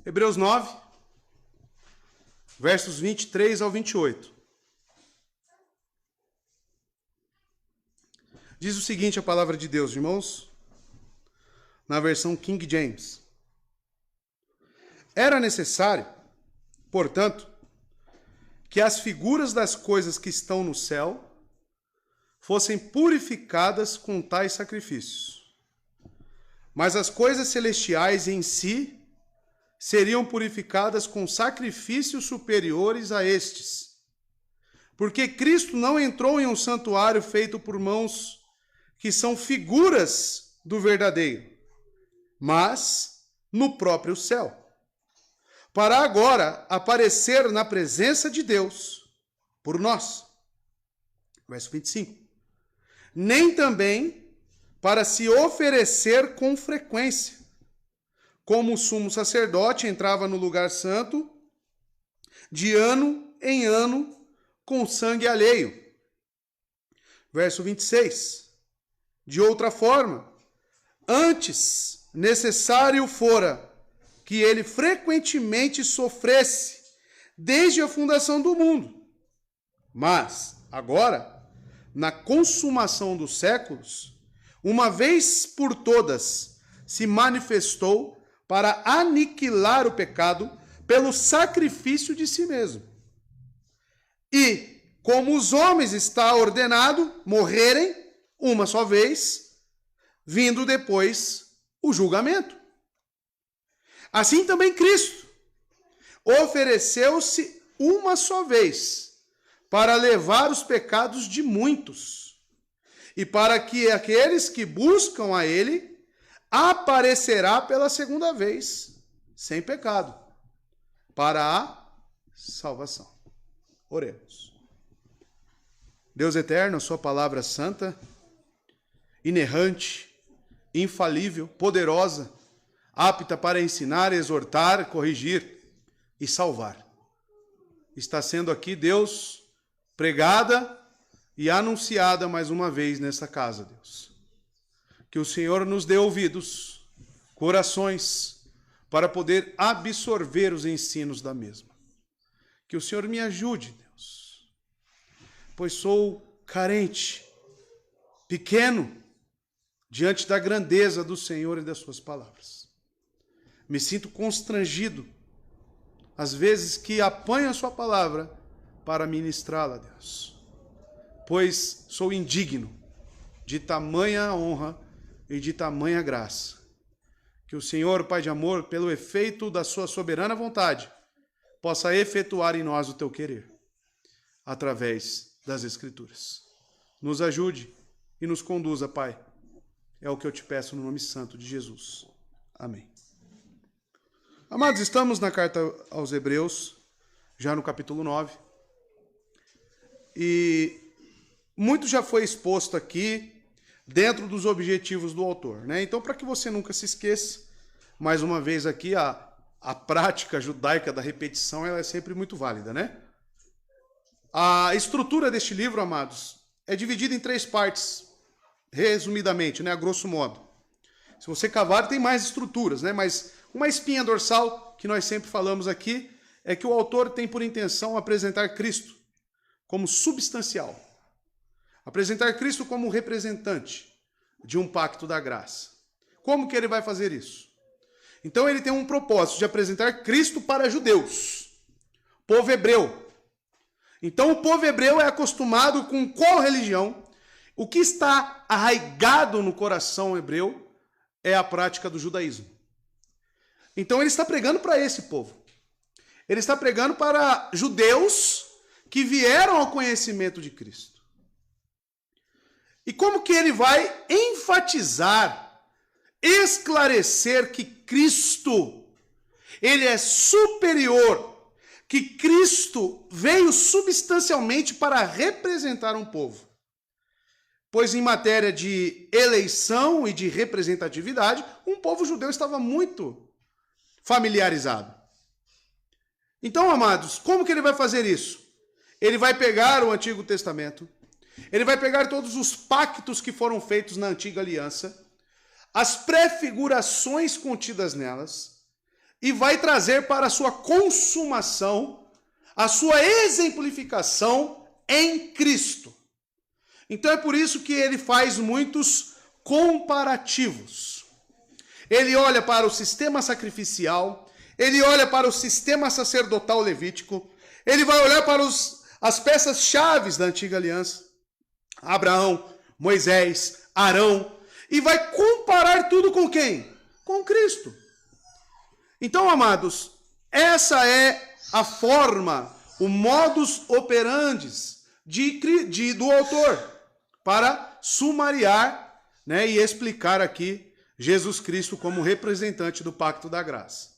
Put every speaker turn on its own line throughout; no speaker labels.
Hebreus 9, versos 23 ao 28. Diz o seguinte a palavra de Deus, irmãos, na versão King James. Era necessário, portanto, que as figuras das coisas que estão no céu fossem purificadas com tais sacrifícios. Mas as coisas celestiais em si seriam purificadas com sacrifícios superiores a estes. Porque Cristo não entrou em um santuário feito por mãos que são figuras do verdadeiro, mas no próprio céu, para agora aparecer na presença de Deus por nós. Verso 25. Nem também para se oferecer com frequência, como o sumo sacerdote entrava no lugar santo, de ano em ano, com sangue alheio. Verso 26. De outra forma, antes necessário fora que ele frequentemente sofresse desde a fundação do mundo. Mas, agora, na consumação dos séculos, uma vez por todas, se manifestou para aniquilar o pecado pelo sacrifício de si mesmo. E, como os homens está ordenado morrerem uma só vez, vindo depois o julgamento. Assim também Cristo ofereceu-se uma só vez para levar os pecados de muitos, e para que aqueles que buscam a Ele aparecerá pela segunda vez, sem pecado, para a salvação. Oremos. Deus eterno, a sua palavra santa, inerrante, infalível, poderosa, apta para ensinar, exortar, corrigir e salvar. Está sendo aqui, Deus, pregada e anunciada mais uma vez nesta casa, Deus. Que o Senhor nos dê ouvidos, corações, para poder absorver os ensinos da mesma. Que o Senhor me ajude, Deus, pois sou carente, pequeno, diante da grandeza do Senhor e das suas palavras. Me sinto constrangido, às vezes que apanho a sua palavra para ministrá-la, Deus. Pois sou indigno de tamanha honra e de tamanha graça. Que o Senhor, Pai de amor, pelo efeito da sua soberana vontade, possa efetuar em nós o teu querer, através das Escrituras. Nos ajude e nos conduza, Pai. É o que eu te peço no nome santo de Jesus. Amém. Amados, estamos na carta aos Hebreus, já no capítulo 9. E muito já foi exposto aqui dentro dos objetivos do autor, né? Então, para que você nunca se esqueça, mais uma vez aqui, a prática judaica da repetição ela é sempre muito válida, né? A estrutura deste livro, amados, é dividida em 3 partes, resumidamente, né? A grosso modo. Se você cavar, tem mais estruturas, né? Mas uma espinha dorsal, que nós sempre falamos aqui, é que o autor tem por intenção apresentar Cristo como substancial. Apresentar Cristo como representante de um pacto da graça. Como que ele vai fazer isso? Então ele tem um propósito de apresentar Cristo para judeus, povo hebreu. Então o povo hebreu é acostumado com qual religião? O que está arraigado no coração hebreu é a prática do judaísmo. Então ele está pregando para esse povo. Ele está pregando para judeus que vieram ao conhecimento de Cristo. E como que ele vai enfatizar, esclarecer que Cristo, ele é superior, que Cristo veio substancialmente para representar um povo. Pois em matéria de eleição e de representatividade, um povo judeu estava muito familiarizado. Então, amados, como que ele vai fazer isso? Ele vai pegar o Antigo Testamento, ele vai pegar todos os pactos que foram feitos na Antiga Aliança, as prefigurações contidas nelas, e vai trazer para a sua consumação, a sua exemplificação em Cristo. Então é por isso que ele faz muitos comparativos. Ele olha para o sistema sacrificial, ele olha para o sistema sacerdotal levítico, ele vai olhar para as peças-chave da antiga aliança, Abraão, Moisés, Arão, e vai comparar tudo com quem? Com Cristo. Então, amados, essa é a forma, o modus operandi do autor, para sumariar, né, e explicar aqui Jesus Cristo como representante do pacto da graça.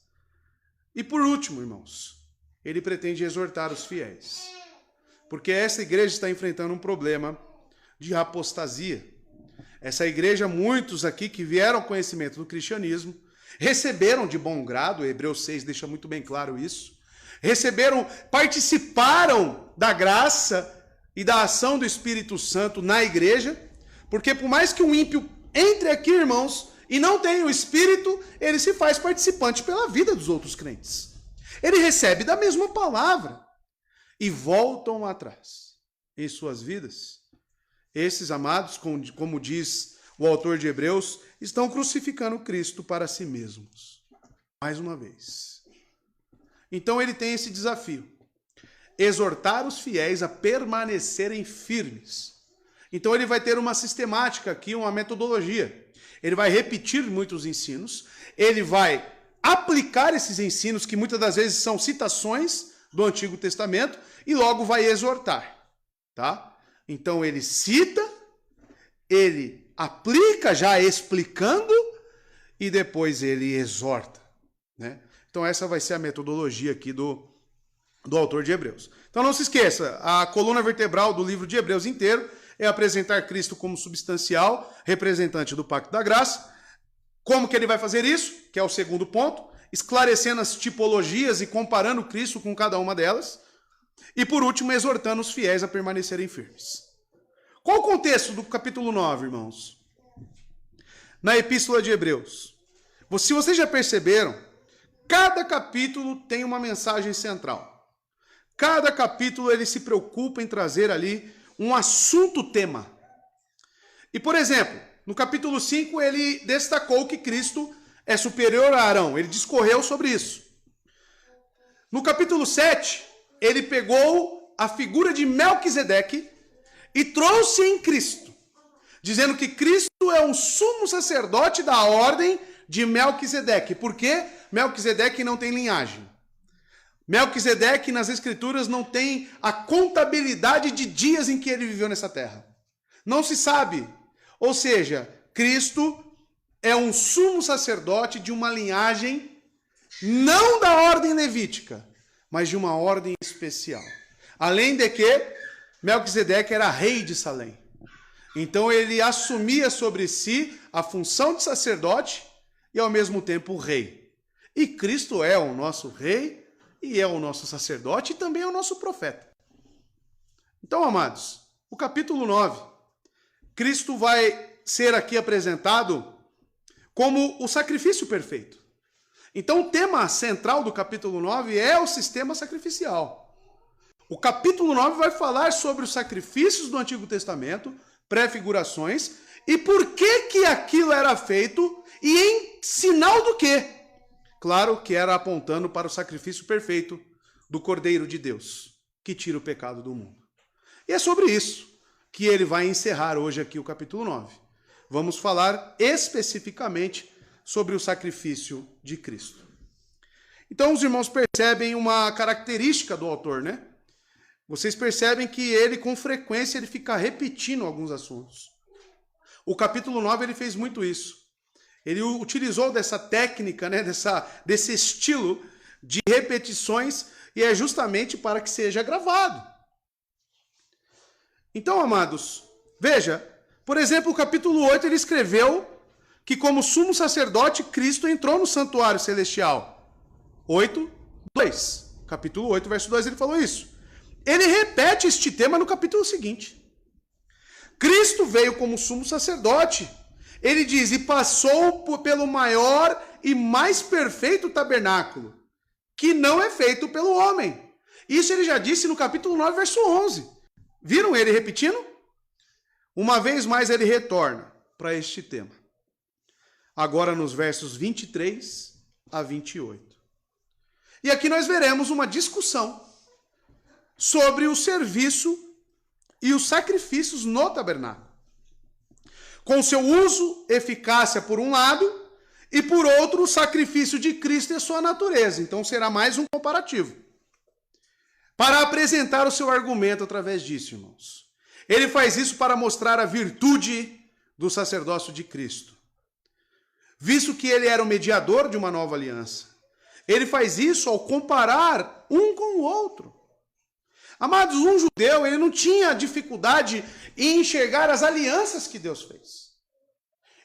E por último, irmãos, ele pretende exortar os fiéis, porque essa igreja está enfrentando um problema de apostasia. Essa igreja, muitos aqui que vieram ao conhecimento do cristianismo, receberam de bom grado, Hebreus 6 deixa muito bem claro isso, participaram da graça e da ação do Espírito Santo na igreja, porque por mais que um ímpio entre aqui, irmãos, e não tenha o Espírito, ele se faz participante pela vida dos outros crentes. Ele recebe da mesma palavra e voltam atrás em suas vidas. Esses amados, como diz o autor de Hebreus, estão crucificando Cristo para si mesmos. Mais uma vez. Então ele tem esse desafio: exortar os fiéis a permanecerem firmes. Então ele vai ter uma sistemática aqui, uma metodologia. Ele vai repetir muitos ensinos, ele vai aplicar esses ensinos, que muitas das vezes são citações do Antigo Testamento, e logo vai exortar, tá? Então ele cita, ele aplica já explicando, e depois ele exorta, né? Então essa vai ser a metodologia aqui do autor de Hebreus. Então não se esqueça, a coluna vertebral do livro de Hebreus inteiro é apresentar Cristo como substancial, representante do pacto da graça. Como que ele vai fazer isso? Que é o segundo ponto, esclarecendo as tipologias e comparando Cristo com cada uma delas. E por último, exortando os fiéis a permanecerem firmes. Qual o contexto do capítulo 9, irmãos? Na epístola de Hebreus. Se vocês já perceberam, cada capítulo tem uma mensagem central. Cada capítulo ele se preocupa em trazer ali um assunto-tema. E, por exemplo, no capítulo 5, ele destacou que Cristo é superior a Arão. Ele discorreu sobre isso. No capítulo 7, ele pegou a figura de Melquisedeque e trouxe em Cristo, dizendo que Cristo é um sumo sacerdote da ordem de Melquisedeque. Por quê? Melquisedeque não tem linhagem. Melquisedeque, nas Escrituras, não tem a contabilidade de dias em que ele viveu nessa terra. Não se sabe. Ou seja, Cristo é um sumo sacerdote de uma linhagem não da ordem levítica, mas de uma ordem especial. Além de que Melquisedeque era rei de Salém. Então ele assumia sobre si a função de sacerdote e ao mesmo tempo rei. E Cristo é o nosso rei, e é o nosso sacerdote e também é o nosso profeta. Então, amados, o capítulo 9, Cristo vai ser aqui apresentado como o sacrifício perfeito. Então, o tema central do capítulo 9 é o sistema sacrificial. O capítulo 9 vai falar sobre os sacrifícios do Antigo Testamento, prefigurações, e por que aquilo era feito e em sinal do quê? Claro que era apontando para o sacrifício perfeito do Cordeiro de Deus, que tira o pecado do mundo. E é sobre isso que ele vai encerrar hoje aqui o capítulo 9. Vamos falar especificamente sobre o sacrifício de Cristo. Então os irmãos percebem uma característica do autor, né? Vocês percebem que ele, com frequência, ele fica repetindo alguns assuntos. O capítulo 9 ele fez muito isso. Ele utilizou dessa técnica, né, desse estilo de repetições, e é justamente para que seja gravado. Então, amados, veja, por exemplo, o capítulo 8 ele escreveu que como sumo sacerdote, Cristo entrou no santuário celestial. 8:2. Capítulo 8, verso 2, ele falou isso. Ele repete este tema no capítulo seguinte. Cristo veio como sumo sacerdote Ele diz, e passou pelo maior e mais perfeito tabernáculo, que não é feito pelo homem. Isso ele já disse no capítulo 9, verso 11. Viram ele repetindo? Uma vez mais ele retorna para este tema. Agora nos versos 23 a 28. E aqui nós veremos uma discussão sobre o serviço e os sacrifícios no tabernáculo. Com seu uso, eficácia por um lado, e por outro, o sacrifício de Cristo e a sua natureza. Então será mais um comparativo. Para apresentar o seu argumento através disso, irmãos. Ele faz isso para mostrar a virtude do sacerdócio de Cristo. Visto que ele era o mediador de uma nova aliança. Ele faz isso ao comparar um com o outro. Amados, um judeu, ele não tinha dificuldade em enxergar as alianças que Deus fez.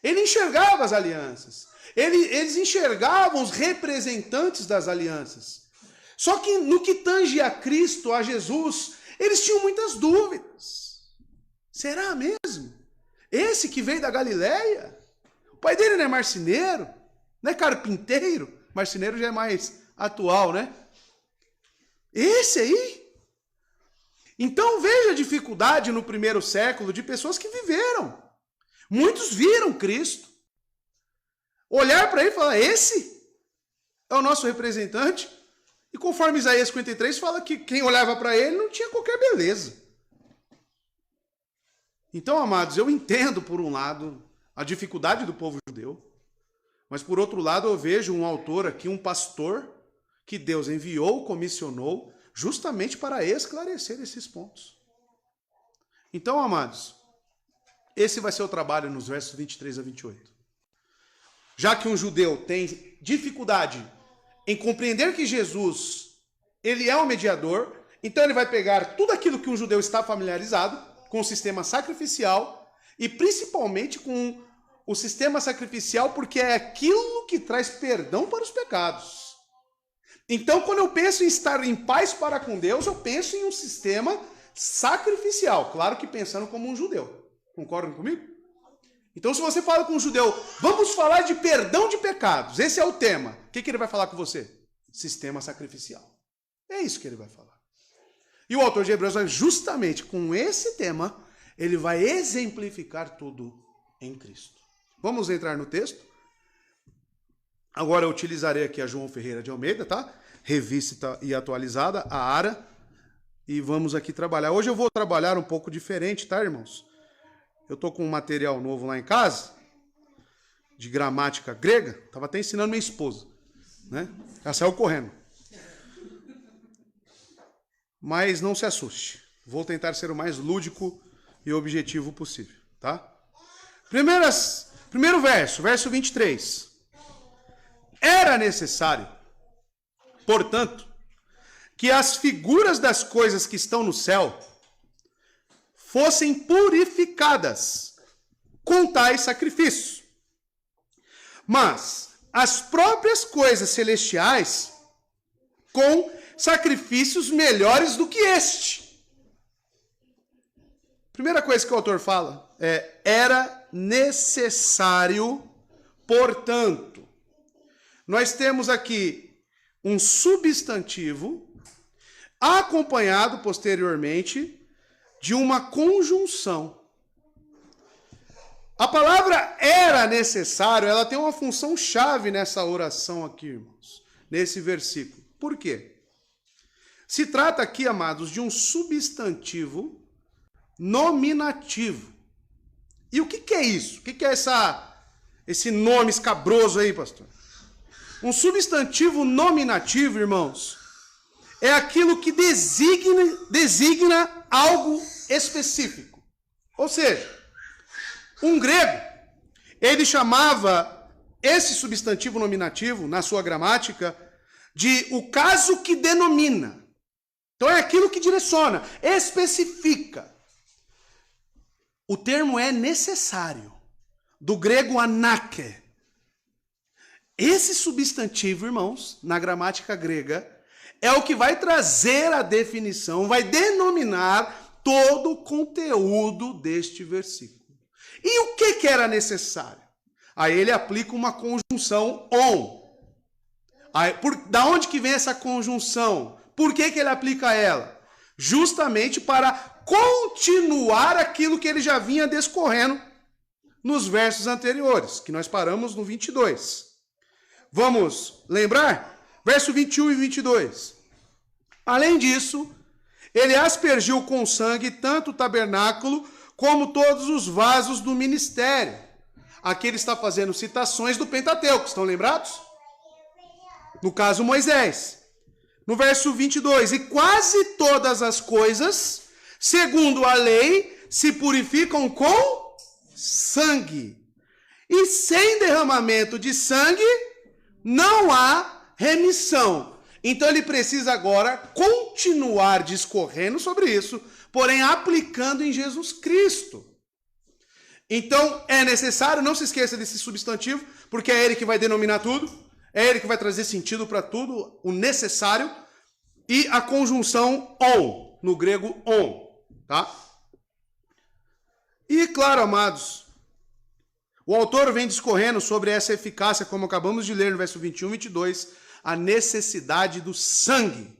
Ele enxergava as alianças. Eles enxergavam os representantes das alianças. Só que no que tange a Cristo, a Jesus, eles tinham muitas dúvidas. Será mesmo? Esse que veio da Galileia? O pai dele não é marceneiro? Não é carpinteiro? Marceneiro já é mais atual, né? Esse aí? Então veja a dificuldade no primeiro século de pessoas que viveram. Muitos viram Cristo. Olhar para ele e falar, esse é o nosso representante. E conforme Isaías 53 fala que quem olhava para ele não tinha qualquer beleza. Então, amados, eu entendo por um lado a dificuldade do povo judeu. Mas por outro lado eu vejo um autor aqui, um pastor, que Deus enviou, comissionou, justamente para esclarecer esses pontos. Então, amados, esse vai ser o trabalho nos versos 23 a 28. Já que um judeu tem dificuldade em compreender que Jesus, ele é o mediador, então ele vai pegar tudo aquilo que um judeu está familiarizado, com o sistema sacrificial, e principalmente com o sistema sacrificial, porque é aquilo que traz perdão para os pecados. Então, quando eu penso em estar em paz para com Deus, eu penso em um sistema sacrificial, claro que pensando como um judeu. Concordam comigo? Então, se você fala com um judeu, vamos falar de perdão de pecados, esse é o tema. O que ele vai falar com você? Sistema sacrificial. É isso que ele vai falar. E o autor de Hebreus vai justamente com esse tema, ele vai exemplificar tudo em Cristo. Vamos entrar no texto. Agora eu utilizarei aqui a João Ferreira de Almeida, tá? Revista e atualizada, a ARA. E vamos aqui trabalhar. Hoje eu vou trabalhar um pouco diferente, tá, irmãos? Eu tô com um material novo lá em casa, de gramática grega. Estava até ensinando minha esposa, né? Ela saiu correndo. Mas não se assuste. Vou tentar ser o mais lúdico e objetivo possível, tá? Primeiro verso 23. Era necessário, portanto, que as figuras das coisas que estão no céu fossem purificadas com tais sacrifícios. Mas as próprias coisas celestiais com sacrifícios melhores do que este. Primeira coisa que o autor fala é: era necessário, portanto. Nós temos aqui um substantivo acompanhado posteriormente de uma conjunção. A palavra era necessário, ela tem uma função chave nessa oração aqui, irmãos, nesse versículo. Por quê? Se trata aqui, amados, de um substantivo nominativo. E o que é isso? O que é esse nome escabroso aí, pastor? Um substantivo nominativo, irmãos, é aquilo que designa algo específico. Ou seja, um grego, ele chamava esse substantivo nominativo, na sua gramática, de o caso que denomina. Então é aquilo que direciona, especifica. O termo é necessário, do grego anake. Esse substantivo, irmãos, na gramática grega, é o que vai trazer a definição, vai denominar todo o conteúdo deste versículo. E o que era necessário? Aí ele aplica uma conjunção on. Aí, da onde que vem essa conjunção? Por que ele aplica ela? Justamente para continuar aquilo que ele já vinha discorrendo nos versos anteriores, que nós paramos no 22. Vamos lembrar? Verso 21 e 22. Além disso, ele aspergiu com sangue tanto o tabernáculo como todos os vasos do ministério. Aqui ele está fazendo citações do Pentateuco, estão lembrados? No caso, Moisés. No verso 22, e quase todas as coisas, segundo a lei, se purificam com sangue. E sem derramamento de sangue, não há remissão. Então ele precisa agora continuar discorrendo sobre isso, porém aplicando em Jesus Cristo. Então é necessário, não se esqueça desse substantivo, porque é ele que vai denominar tudo, é ele que vai trazer sentido para tudo, o necessário, e a conjunção on, no grego on, tá? E claro, amados, o autor vem discorrendo sobre essa eficácia, como acabamos de ler no verso 21 e 22, a necessidade do sangue.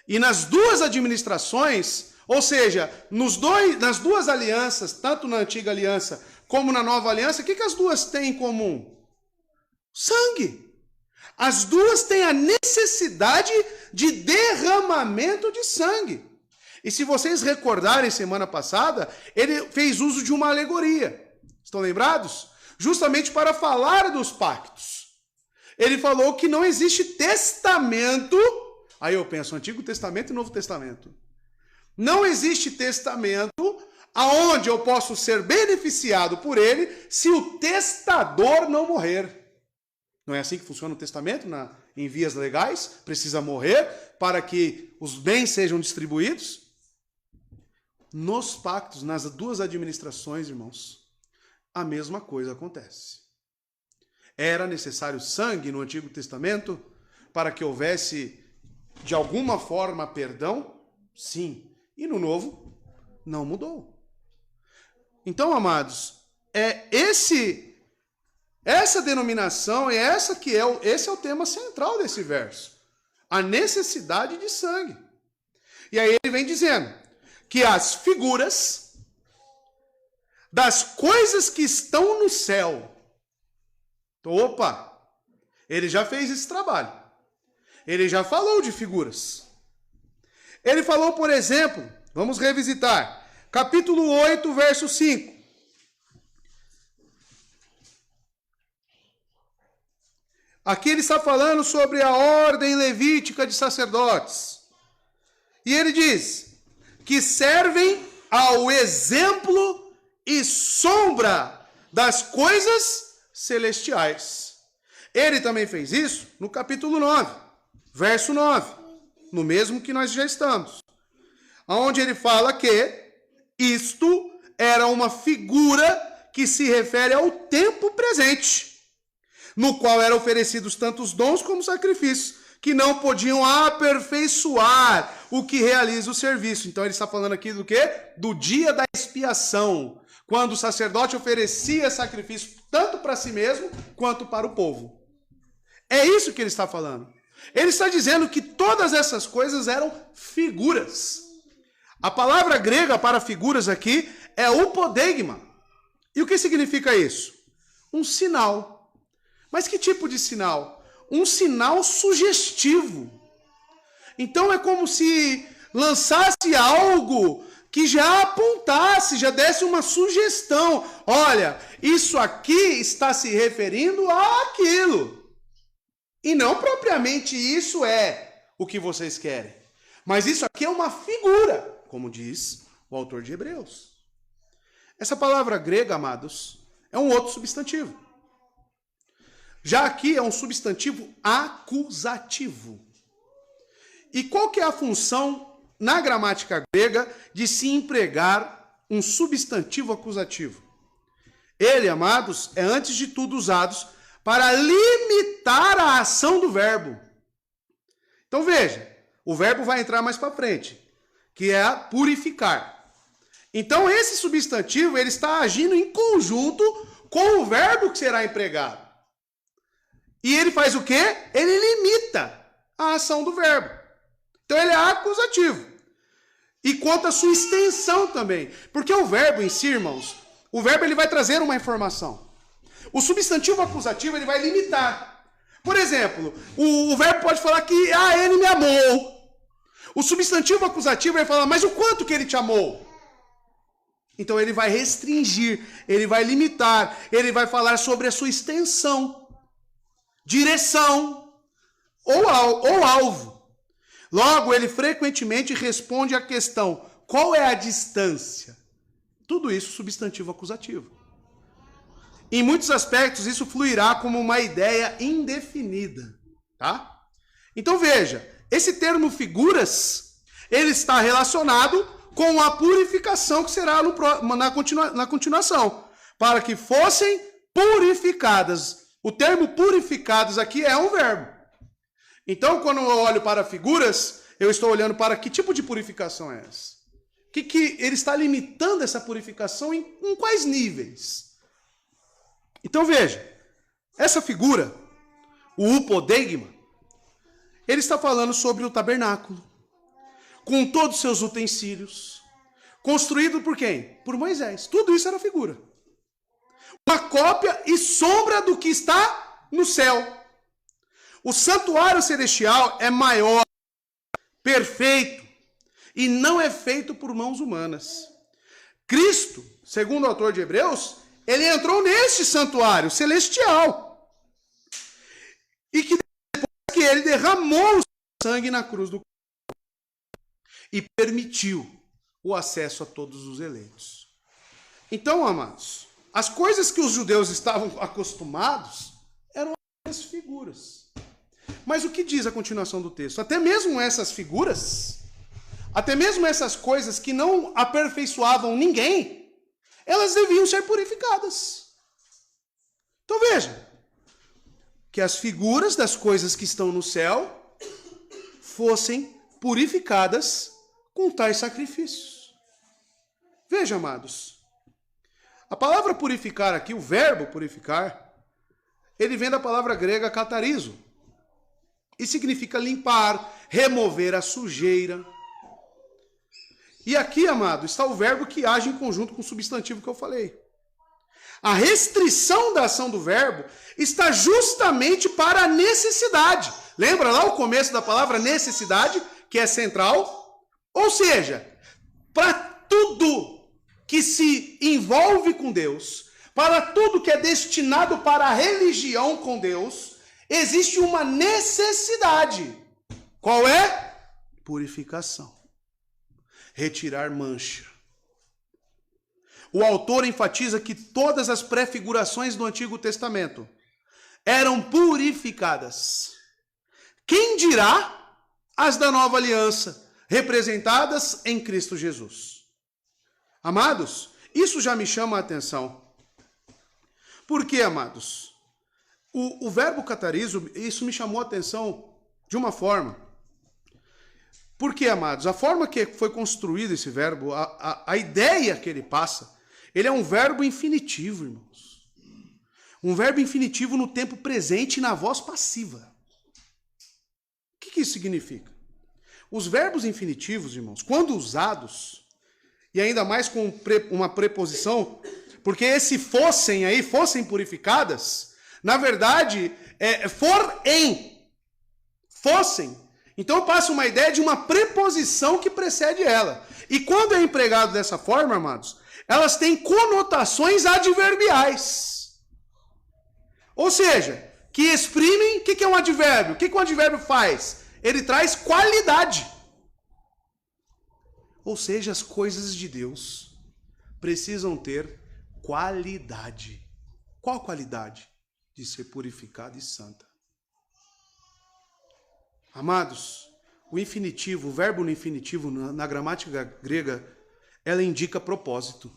E nas duas administrações, ou seja, nas duas alianças, tanto na antiga aliança como na nova aliança, o que as duas têm em comum? Sangue. As duas têm a necessidade de derramamento de sangue. E se vocês recordarem, semana passada, ele fez uso de uma alegoria. Estão lembrados? Justamente para falar dos pactos. Ele falou que não existe testamento. Aí eu penso, Antigo Testamento e Novo Testamento. Não existe testamento aonde eu posso ser beneficiado por ele se o testador não morrer. Não é assim que funciona o testamento em vias legais? Precisa morrer para que os bens sejam distribuídos? Nos pactos, nas duas administrações, irmãos, a mesma coisa acontece. Era necessário sangue no Antigo Testamento para que houvesse, de alguma forma, perdão? Sim. E no Novo, não mudou. Então, amados, essa denominação, esse é o tema central desse verso. A necessidade de sangue. E aí ele vem dizendo que as figuras das coisas que estão no céu. Opa! Ele já fez esse trabalho. Ele já falou de figuras. Ele falou, por exemplo, vamos revisitar, capítulo 8, verso 5. Aqui ele está falando sobre a ordem levítica de sacerdotes. E ele diz que servem ao exemplo e sombra das coisas celestiais. Ele também fez isso no capítulo 9, verso 9, no mesmo que nós já estamos. Onde ele fala que isto era uma figura que se refere ao tempo presente, no qual eram oferecidos tanto os dons como os sacrifícios, que não podiam aperfeiçoar o que realiza o serviço. Então ele está falando aqui do quê? Do dia da expiação, quando o sacerdote oferecia sacrifício tanto para si mesmo quanto para o povo. É isso que ele está falando. Ele está dizendo que todas essas coisas eram figuras. A palavra grega para figuras aqui é upodeigma. E o que significa isso? Um sinal. Mas que tipo de sinal? Um sinal sugestivo. Então é como se lançasse algo que já apontasse, já desse uma sugestão. Olha, isso aqui está se referindo àquilo. E não propriamente isso é o que vocês querem. Mas isso aqui é uma figura, como diz o autor de Hebreus. Essa palavra grega, amados, é um outro substantivo. Já aqui é um substantivo acusativo. E qual que é a função na gramática grega de se empregar um substantivo acusativo? Ele, amados, é antes de tudo usado para limitar a ação do verbo. Então veja, o verbo vai entrar mais para frente, que é purificar. Então, esse substantivo, ele está agindo em conjunto com o verbo que será empregado. E ele faz o quê? Ele limita a ação do verbo. Então, ele é acusativo. E conta a sua extensão também. Porque o verbo em si, irmãos, o verbo ele vai trazer uma informação. O substantivo acusativo, ele vai limitar. Por exemplo, o verbo pode falar que, ele me amou. O substantivo acusativo vai falar, mas o quanto que ele te amou? Então ele vai restringir, ele vai limitar, ele vai falar sobre a sua extensão, direção ou alvo. Logo, ele frequentemente responde à questão, qual é a distância? Tudo isso substantivo acusativo. Em muitos aspectos, isso fluirá como uma ideia indefinida, tá? Então veja, esse termo figuras, ele está relacionado com a purificação que será na continuação, para que fossem purificadas. O termo purificadas aqui é um verbo. Então, quando eu olho para figuras, eu estou olhando para que tipo de purificação é essa? Que ele está limitando essa purificação em quais níveis? Então veja, essa figura, o upodegma, ele está falando sobre o tabernáculo, com todos os seus utensílios, construído por quem? Por Moisés. Tudo isso era figura. Uma cópia e sombra do que está no céu. O santuário celestial é maior, perfeito, e não é feito por mãos humanas. Cristo, segundo o autor de Hebreus, ele entrou neste santuário celestial. E que depois que ele derramou o sangue na cruz do e permitiu o acesso a todos os eleitos. Então, amados, as coisas que os judeus estavam acostumados eram as figuras. Mas o que diz a continuação do texto? Até mesmo essas figuras, até mesmo essas coisas que não aperfeiçoavam ninguém, elas deviam ser purificadas. Então veja, que as figuras das coisas que estão no céu fossem purificadas com tais sacrifícios. Veja, amados, a palavra purificar aqui, o verbo purificar, ele vem da palavra grega katarizo, e significa limpar, remover a sujeira. E aqui, amado, está o verbo que age em conjunto com o substantivo que eu falei. A restrição da ação do verbo está justamente para a necessidade. Lembra lá o começo da palavra necessidade, que é central? Ou seja, para tudo que se envolve com Deus, para tudo que é destinado para a religião com Deus, existe uma necessidade. Qual é? Purificação. Retirar mancha. O autor enfatiza que todas as prefigurações do Antigo Testamento eram purificadas. Quem dirá as da Nova Aliança, representadas em Cristo Jesus? Amados, isso já me chama a atenção. Por quê, amados? O verbo katarizo, isso me chamou a atenção de uma forma. Por quê, amados? A forma que foi construído esse verbo, a ideia que ele passa, ele é um verbo infinitivo, irmãos. Um verbo infinitivo no tempo presente e na voz passiva. O que isso significa? Os verbos infinitivos, irmãos, quando usados, e ainda mais com uma preposição, porque esse fossem purificadas, na verdade, fossem. Então passa uma ideia de uma preposição que precede ela. E quando é empregado dessa forma, amados, elas têm conotações adverbiais. Ou seja, que exprimem, o que é um advérbio? O que um advérbio faz? Ele traz qualidade. Ou seja, as coisas de Deus precisam ter qualidade. Qual qualidade? De ser purificada e santa. Amados, o infinitivo, o verbo no infinitivo, na gramática grega, ela indica propósito.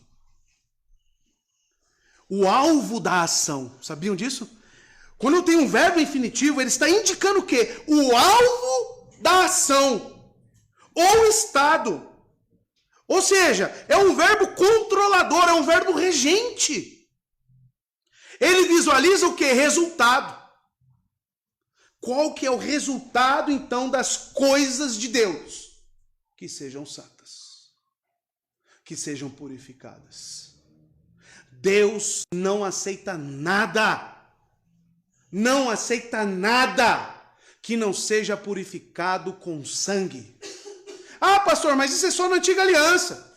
O alvo da ação. Sabiam disso? Quando eu tenho um verbo infinitivo, ele está indicando o quê? O alvo da ação. Ou estado. Ou seja, é um verbo controlador, é um verbo regente. Ele visualiza o quê? Resultado. Qual que é o resultado, então, das coisas de Deus? Que sejam santas, que sejam purificadas. Deus não aceita nada que não seja purificado com sangue. Ah, pastor, mas isso é só na antiga aliança.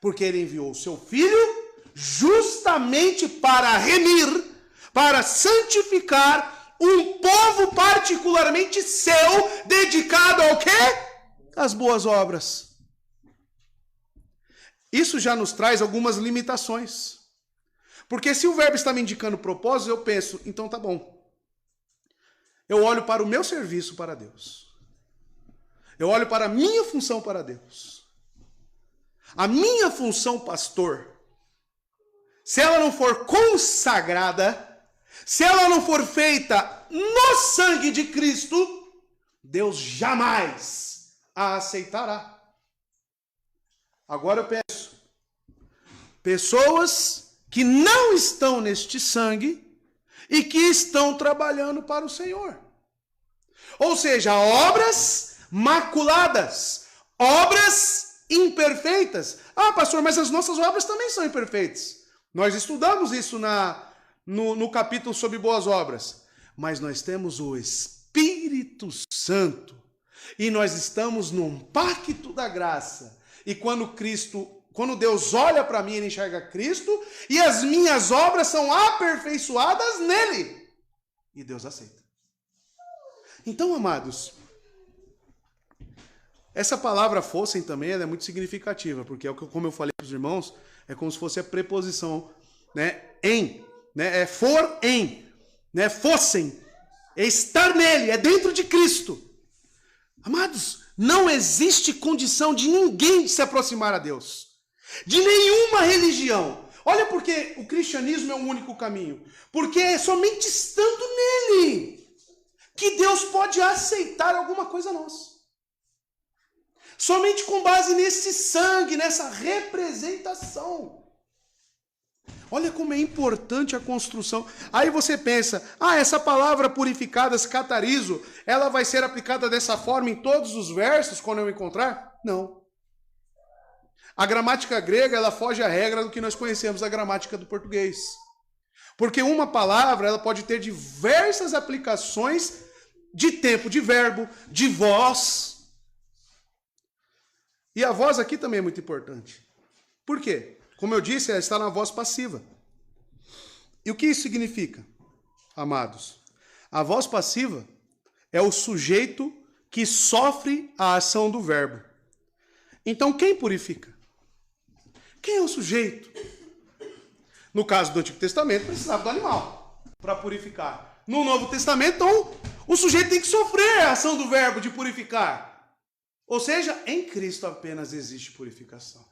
Porque ele enviou o seu filho justamente para remir, para santificar um povo particularmente seu, dedicado ao quê? Às boas obras. Isso já nos traz algumas limitações. Porque se o verbo está me indicando propósito, eu penso, então tá bom. Eu olho para o meu serviço para Deus. Eu olho para a minha função para Deus. A minha função, pastor, se ela não for consagrada, se ela não for feita no sangue de Cristo, Deus jamais a aceitará. Agora eu penso, pessoas que não estão neste sangue e que estão trabalhando para o Senhor. Ou seja, obras maculadas, obras imperfeitas. Ah, pastor, mas as nossas obras também são imperfeitas. Nós estudamos isso no capítulo sobre boas obras. Mas nós temos o Espírito Santo. E nós estamos num pacto da graça. E quando Deus olha para mim, ele enxerga Cristo. E as minhas obras são aperfeiçoadas nele. E Deus aceita. Então, amados, essa palavra fossem também ela é muito significativa. Porque, como eu falei para os irmãos, é como se fosse a preposição, né, em. É for em, fossem, é estar nele, é dentro de Cristo. Amados, não existe condição de ninguém se aproximar a Deus, de nenhuma religião. Olha porque o cristianismo é o único caminho, porque é somente estando nele que Deus pode aceitar alguma coisa nossa. Somente com base nesse sangue, nessa representação. Olha como é importante a construção. Aí você pensa, essa palavra purificadas, catarizo, ela vai ser aplicada dessa forma em todos os versos quando eu encontrar? Não. A gramática grega, ela foge à regra do que nós conhecemos da gramática do português. Porque uma palavra, ela pode ter diversas aplicações de tempo, de verbo, de voz. E a voz aqui também é muito importante. Por quê? Como eu disse, ela está na voz passiva. E o que isso significa, amados? A voz passiva é o sujeito que sofre a ação do verbo. Então, quem purifica? Quem é o sujeito? No caso do Antigo Testamento, precisava do animal para purificar. No Novo Testamento, então, o sujeito tem que sofrer a ação do verbo de purificar. Ou seja, em Cristo apenas existe purificação.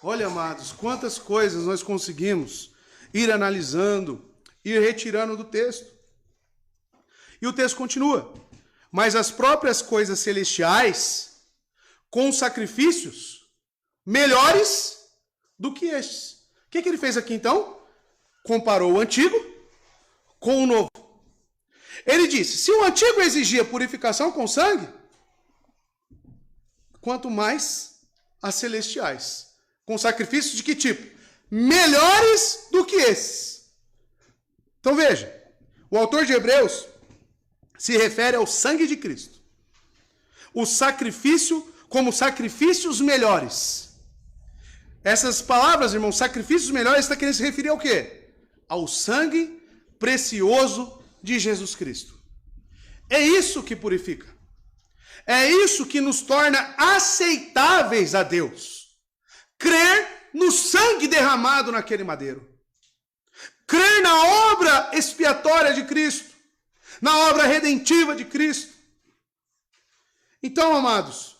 Olha, amados, quantas coisas nós conseguimos ir analisando, ir retirando do texto. E o texto continua. Mas as próprias coisas celestiais, com sacrifícios melhores do que estes. O que ele fez aqui então? Comparou o antigo com o novo. Ele disse, se o antigo exigia purificação com sangue, quanto mais as celestiais. Com sacrifícios de que tipo? Melhores do que esses. Então veja, o autor de Hebreus se refere ao sangue de Cristo. O sacrifício como sacrifícios melhores. Essas palavras, irmãos, sacrifícios melhores, está querendo se referir ao quê? Ao sangue precioso de Jesus Cristo. É isso que purifica. É isso que nos torna aceitáveis a Deus. Crer no sangue derramado naquele madeiro. Crer na obra expiatória de Cristo. Na obra redentiva de Cristo. Então, amados,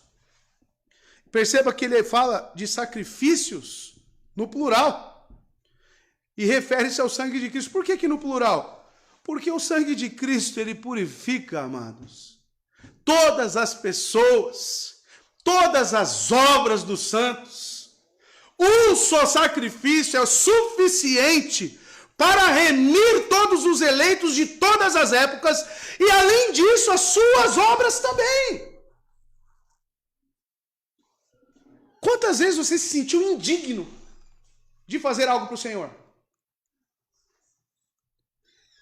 perceba que ele fala de sacrifícios no plural. E refere-se ao sangue de Cristo. Por que no plural? Porque o sangue de Cristo, ele purifica, amados, todas as pessoas todas as obras dos santos. Um só sacrifício é o suficiente para remir todos os eleitos de todas as épocas e, além disso, as suas obras também. Quantas vezes você se sentiu indigno de fazer algo para o Senhor?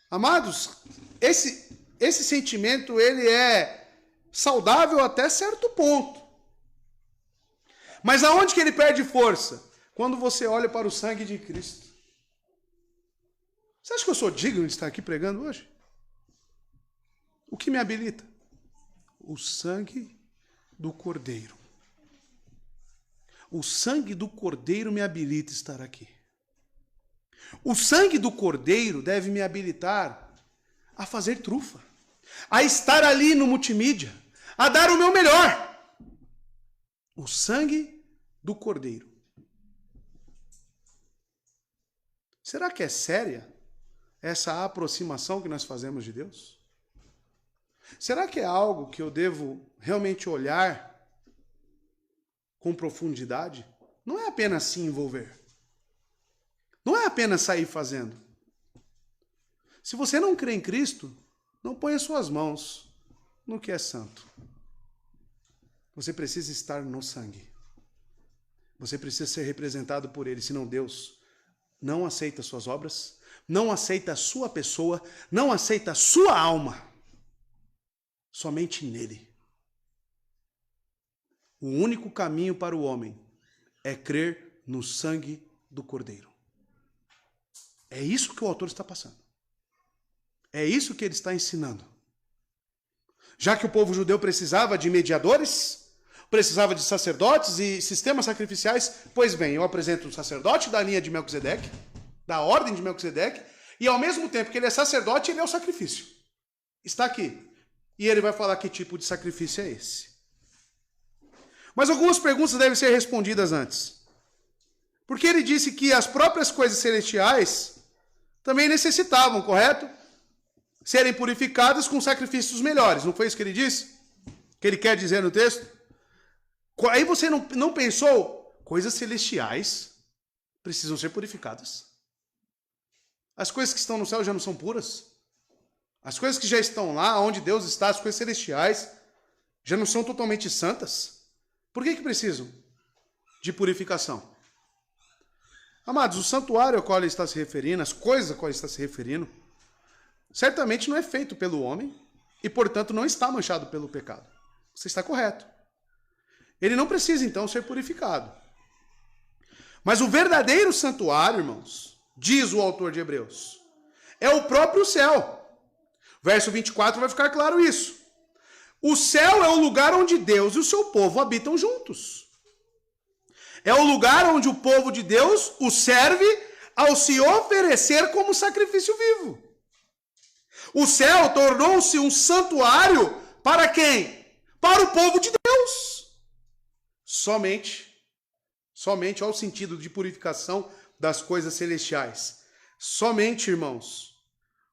Amados, esse sentimento, ele é saudável até certo ponto. Mas aonde que ele perde força? Quando você olha para o sangue de Cristo. Você acha que eu sou digno de estar aqui pregando hoje? O que me habilita? O sangue do Cordeiro. O sangue do Cordeiro me habilita a estar aqui. O sangue do Cordeiro deve me habilitar a fazer trufa, a estar ali no multimídia, a dar o meu melhor. O sangue do Cordeiro. Será que é séria essa aproximação que nós fazemos de Deus? Será que é algo que eu devo realmente olhar com profundidade? Não é apenas se envolver. Não é apenas sair fazendo. Se você não crê em Cristo, não ponha suas mãos no que é santo. Você precisa estar no sangue. Você precisa ser representado por Ele, senão Deus não aceita suas obras, não aceita a sua pessoa, não aceita a sua alma. Somente nele. O único caminho para o homem é crer no sangue do Cordeiro. É isso que o autor está passando. É isso que ele está ensinando. Já que o povo judeu precisava de mediadores, precisava de sacerdotes e sistemas sacrificiais, pois bem, eu apresento um sacerdote da linha de Melquisedeque, da ordem de Melquisedeque, e ao mesmo tempo que ele é sacerdote, ele é o sacrifício. Está aqui. E ele vai falar que tipo de sacrifício é esse. Mas algumas perguntas devem ser respondidas antes. Porque ele disse que as próprias coisas celestiais também necessitavam, correto? Serem purificadas com sacrifícios melhores. Não foi isso que ele disse? Que ele quer dizer no texto? Aí você não pensou? Coisas celestiais precisam ser purificadas. As coisas que estão no céu já não são puras? As coisas que já estão lá, onde Deus está, as coisas celestiais, já não são totalmente santas? Por que precisam de purificação? Amados, o santuário ao qual ele está se referindo, as coisas a qual ele está se referindo, certamente não é feito pelo homem e, portanto, não está manchado pelo pecado. Você está correto. Ele não precisa, então, ser purificado. Mas o verdadeiro santuário, irmãos, diz o autor de Hebreus, é o próprio céu. Verso 24 vai ficar claro isso. O céu é o lugar onde Deus e o seu povo habitam juntos. É o lugar onde o povo de Deus o serve ao se oferecer como sacrifício vivo. O céu tornou-se um santuário para quem? Para o povo de Deus. Somente ao sentido de purificação das coisas celestiais. Somente, irmãos,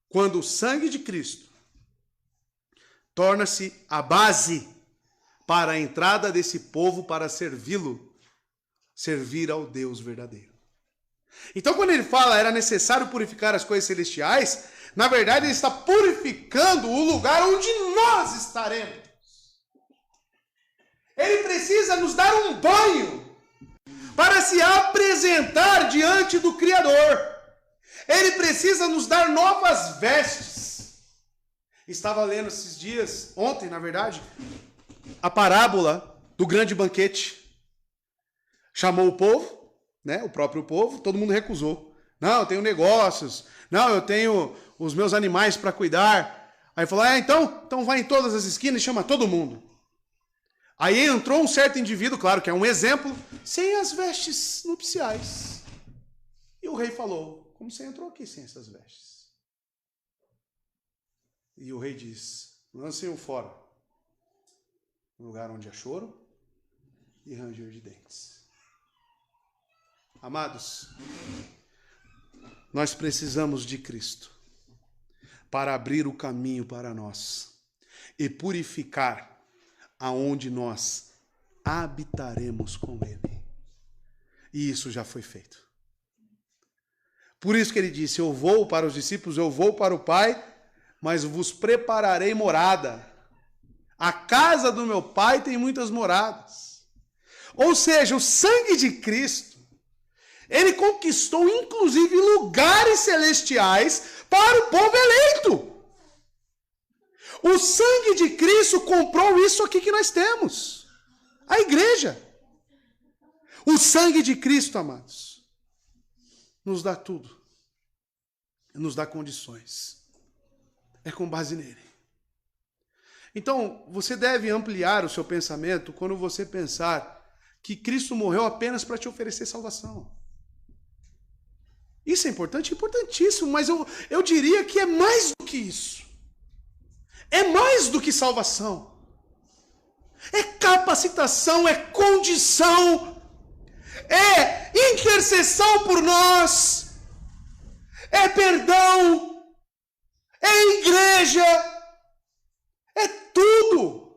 quando o sangue de Cristo torna-se a base para a entrada desse povo para servi-lo, servir ao Deus verdadeiro. Então, quando ele fala era necessário purificar as coisas celestiais, na verdade ele está purificando o lugar onde nós estaremos. Ele precisa nos dar um banho para se apresentar diante do Criador. Ele precisa nos dar novas vestes. Estava lendo esses dias, ontem na verdade, a parábola do grande banquete. Chamou o povo, né, o próprio povo, todo mundo recusou. Não, eu tenho negócios. Não, eu tenho os meus animais para cuidar. Aí falou, então vai em todas as esquinas e chama todo mundo. Aí entrou um certo indivíduo, claro que é um exemplo, sem as vestes nupciais. E o rei falou, como você entrou aqui sem essas vestes? E o rei diz, lancem-o fora, no lugar onde há choro e ranger de dentes. Amados, nós precisamos de Cristo para abrir o caminho para nós e purificar aonde nós habitaremos com ele. E isso já foi feito. Por isso que ele disse, eu vou para os discípulos, eu vou para o Pai, mas vos prepararei morada. A casa do meu Pai tem muitas moradas. Ou seja, o sangue de Cristo, ele conquistou inclusive lugares celestiais para o povo eleito. O sangue de Cristo comprou isso aqui que nós temos. A igreja. O sangue de Cristo, amados, nos dá tudo. Nos dá condições. É com base nele. Então, você deve ampliar o seu pensamento quando você pensar que Cristo morreu apenas para te oferecer salvação. Isso é importante? Importantíssimo, mas eu diria que é mais do que isso. É mais do que salvação. É capacitação, é condição, é intercessão por nós, é perdão, é igreja, é tudo.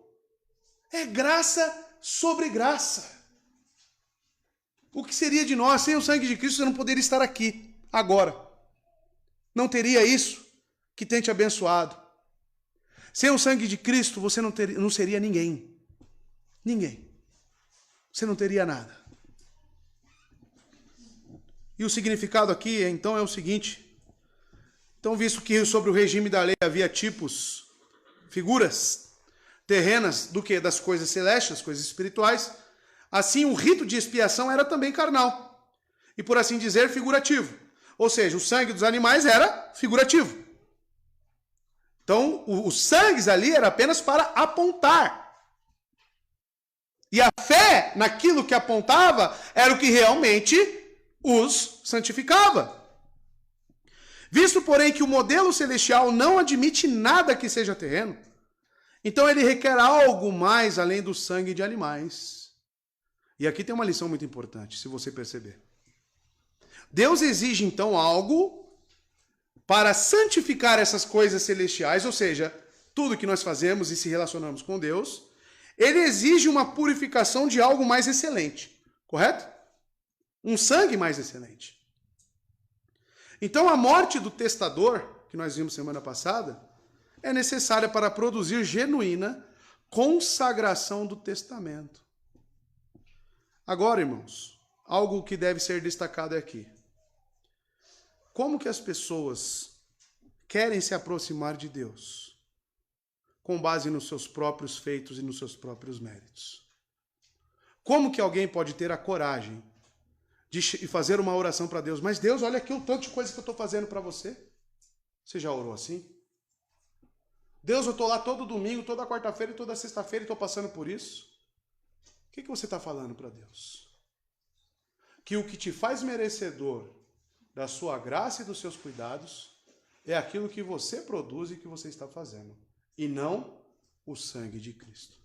É graça sobre graça. O que seria de nós sem o sangue de Cristo? Você não poderia estar aqui, agora. Não teria isso que tem te abençoado. Sem o sangue de Cristo, você não seria ninguém. Ninguém. Você não teria nada. E o significado aqui, então, é o seguinte. Então, visto que sobre o regime da lei havia tipos, figuras terrenas do que das coisas celestes, das coisas espirituais, assim o rito de expiação era também carnal. E, por assim dizer, figurativo. Ou seja, o sangue dos animais era figurativo. Então, os sangues ali era apenas para apontar. E a fé naquilo que apontava era o que realmente os santificava. Visto, porém, que o modelo celestial não admite nada que seja terreno, então ele requer algo mais além do sangue de animais. E aqui tem uma lição muito importante, se você perceber. Deus exige, então, algo para santificar essas coisas celestiais, ou seja, tudo que nós fazemos e se relacionamos com Deus, ele exige uma purificação de algo mais excelente, correto? Um sangue mais excelente. Então a morte do testador, que nós vimos semana passada, é necessária para produzir genuína consagração do testamento. Agora, irmãos, algo que deve ser destacado é aqui. Como que as pessoas querem se aproximar de Deus? Com base nos seus próprios feitos e nos seus próprios méritos. Como que alguém pode ter a coragem de fazer uma oração para Deus? Mas Deus, olha aqui o tanto de coisa que eu estou fazendo para você. Você já orou assim? Deus, eu estou lá todo domingo, toda quarta-feira e toda sexta-feira e estou passando por isso. O que você está falando para Deus? Que o que te faz merecedor da sua graça e dos seus cuidados é aquilo que você produz e que você está fazendo, e não o sangue de Cristo.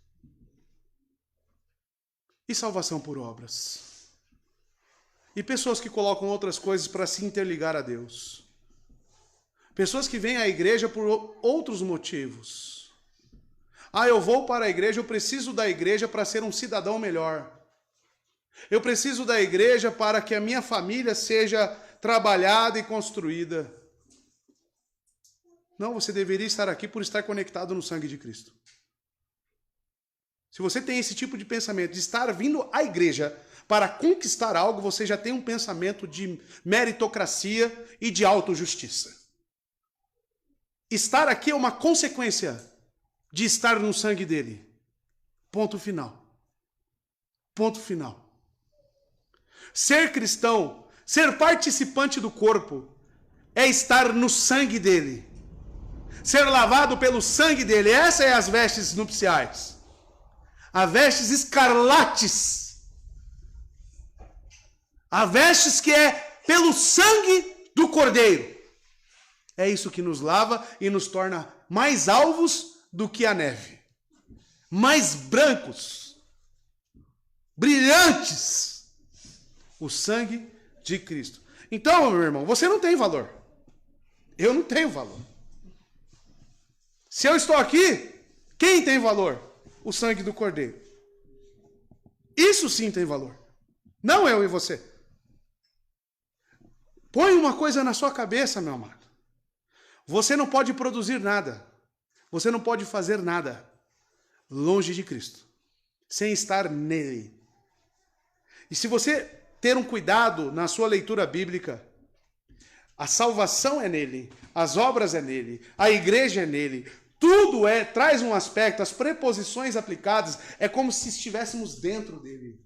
E salvação por obras? E pessoas que colocam outras coisas para se interligar a Deus? Pessoas que vêm à igreja por outros motivos. Eu vou para a igreja, eu preciso da igreja para ser um cidadão melhor. Eu preciso da igreja para que a minha família seja trabalhada e construída. Não, você deveria estar aqui por estar conectado no sangue de Cristo. Se você tem esse tipo de pensamento, de estar vindo à igreja para conquistar algo, você já tem um pensamento de meritocracia e de autojustiça. Estar aqui é uma consequência de estar no sangue dele. Ponto final. Ponto final. Ser cristão, ser participante do corpo, é estar no sangue dele. Ser lavado pelo sangue dele. Essas são as vestes nupciais. As vestes escarlates. As vestes que é pelo sangue do Cordeiro. É isso que nos lava e nos torna mais alvos do que a neve. Mais brancos. Brilhantes. O sangue de Cristo. Então, meu irmão, você não tem valor. Eu não tenho valor. Se eu estou aqui, quem tem valor? O sangue do Cordeiro. Isso sim tem valor. Não eu e você. Põe uma coisa na sua cabeça, meu amado. Você não pode produzir nada. Você não pode fazer nada longe de Cristo, sem estar nele. E se você ter um cuidado na sua leitura bíblica, a salvação é nele, as obras é nele, a igreja é nele, tudo traz um aspecto, as preposições aplicadas, é como se estivéssemos dentro dele.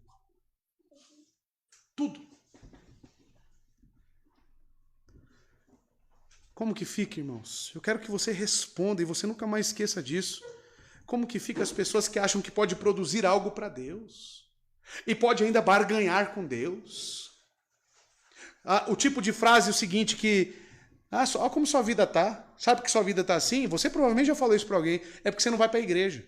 Tudo. Como que fica, irmãos? Eu quero que você responda e você nunca mais esqueça disso. Como que fica as pessoas que acham que pode produzir algo para Deus? E pode ainda barganhar com Deus? O tipo de frase é o seguinte, que... olha como sua vida tá. Sabe que sua vida tá assim? Você provavelmente já falou isso para alguém. É porque você não vai para a igreja.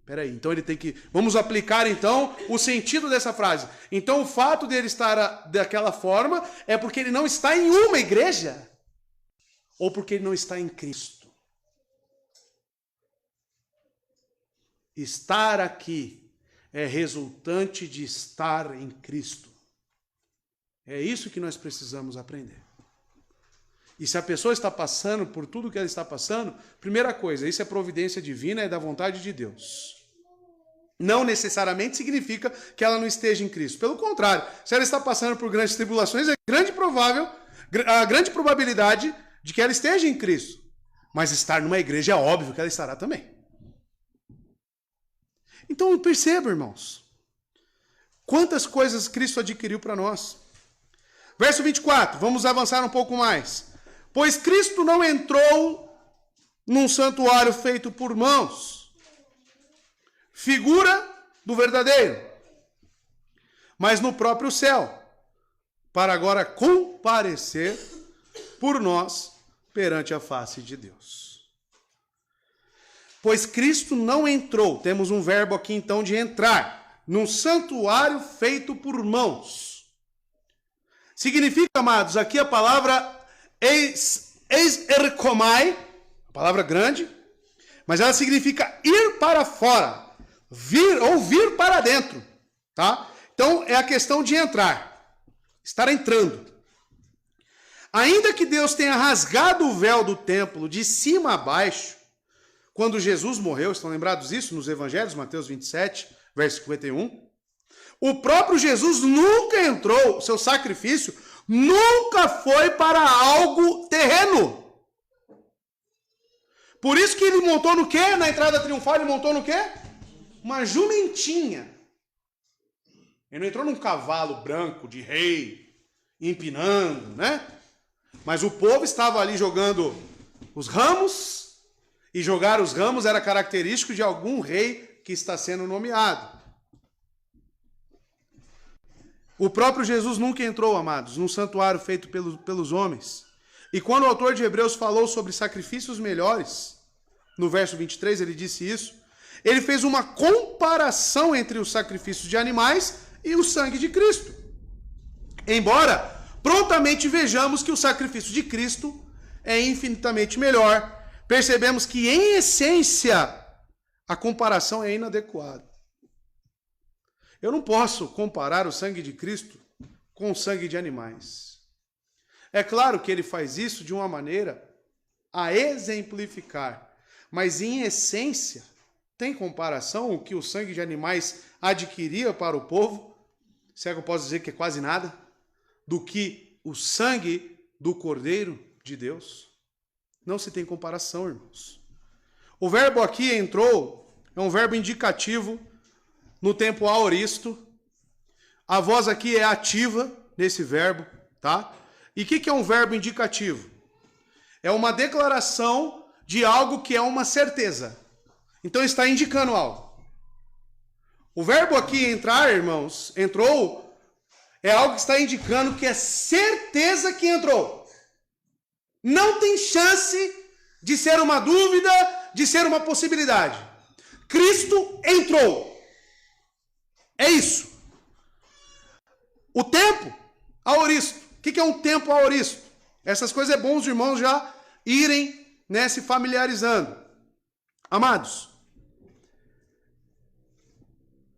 Peraí, então ele tem que... Vamos aplicar, então, o sentido dessa frase. Então, o fato dele estar daquela forma é porque ele não está em uma igreja. Ou porque ele não está em Cristo. Estar aqui é resultante de estar em Cristo. É isso que nós precisamos aprender. E se a pessoa está passando por tudo que ela está passando, primeira coisa, isso é providência divina, é da vontade de Deus. Não necessariamente significa que ela não esteja em Cristo. Pelo contrário, se ela está passando por grandes tribulações, é a grande probabilidade de que ela esteja em Cristo. Mas estar numa igreja é óbvio que ela estará também. Então perceba, irmãos, quantas coisas Cristo adquiriu para nós. Verso 24, vamos avançar um pouco mais. Pois Cristo não entrou num santuário feito por mãos, figura do verdadeiro, mas no próprio céu, para agora comparecer por nós perante a face de Deus. Pois Cristo não entrou, temos um verbo aqui então de entrar, num santuário feito por mãos. Significa, amados, aqui a palavra eis-erkomai, a palavra grande, mas ela significa ir para fora, vir para dentro, tá? Então é a questão de entrar, estar entrando. Ainda que Deus tenha rasgado o véu do templo de cima a baixo, quando Jesus morreu, estão lembrados disso nos evangelhos, Mateus 27, verso 51? O próprio Jesus nunca entrou, seu sacrifício nunca foi para algo terreno. Por isso que ele montou no quê? Na entrada triunfal ele montou no quê? Uma jumentinha. Ele não entrou num cavalo branco de rei, empinando, né? Mas o povo estava ali jogando os ramos, e jogar os ramos era característico de algum rei que está sendo nomeado. O próprio Jesus nunca entrou, amados, num santuário feito pelos homens. E quando o autor de Hebreus falou sobre sacrifícios melhores, no verso 23 ele disse isso, ele fez uma comparação entre os sacrifícios de animais e o sangue de Cristo. Embora prontamente vejamos que o sacrifício de Cristo é infinitamente melhor, percebemos que, em essência, a comparação é inadequada. Eu não posso comparar o sangue de Cristo com o sangue de animais. É claro que ele faz isso de uma maneira a exemplificar, mas em essência, tem comparação o que o sangue de animais adquiria para o povo, se é que eu posso dizer que é quase nada, do que o sangue do Cordeiro de Deus? Não se tem comparação, irmãos. O verbo aqui entrou, é um verbo indicativo no tempo aoristo. A voz aqui é ativa nesse verbo, tá? E o que é um verbo indicativo? É uma declaração de algo que é uma certeza. Então está indicando algo. O verbo aqui entrar, irmãos, entrou, é algo que está indicando que é certeza que entrou. Não tem chance de ser uma dúvida, de ser uma possibilidade. Cristo entrou. É isso. O tempo aoristo. O que é um tempo aoristo? Essas coisas é bom os irmãos já irem, se familiarizando. Amados,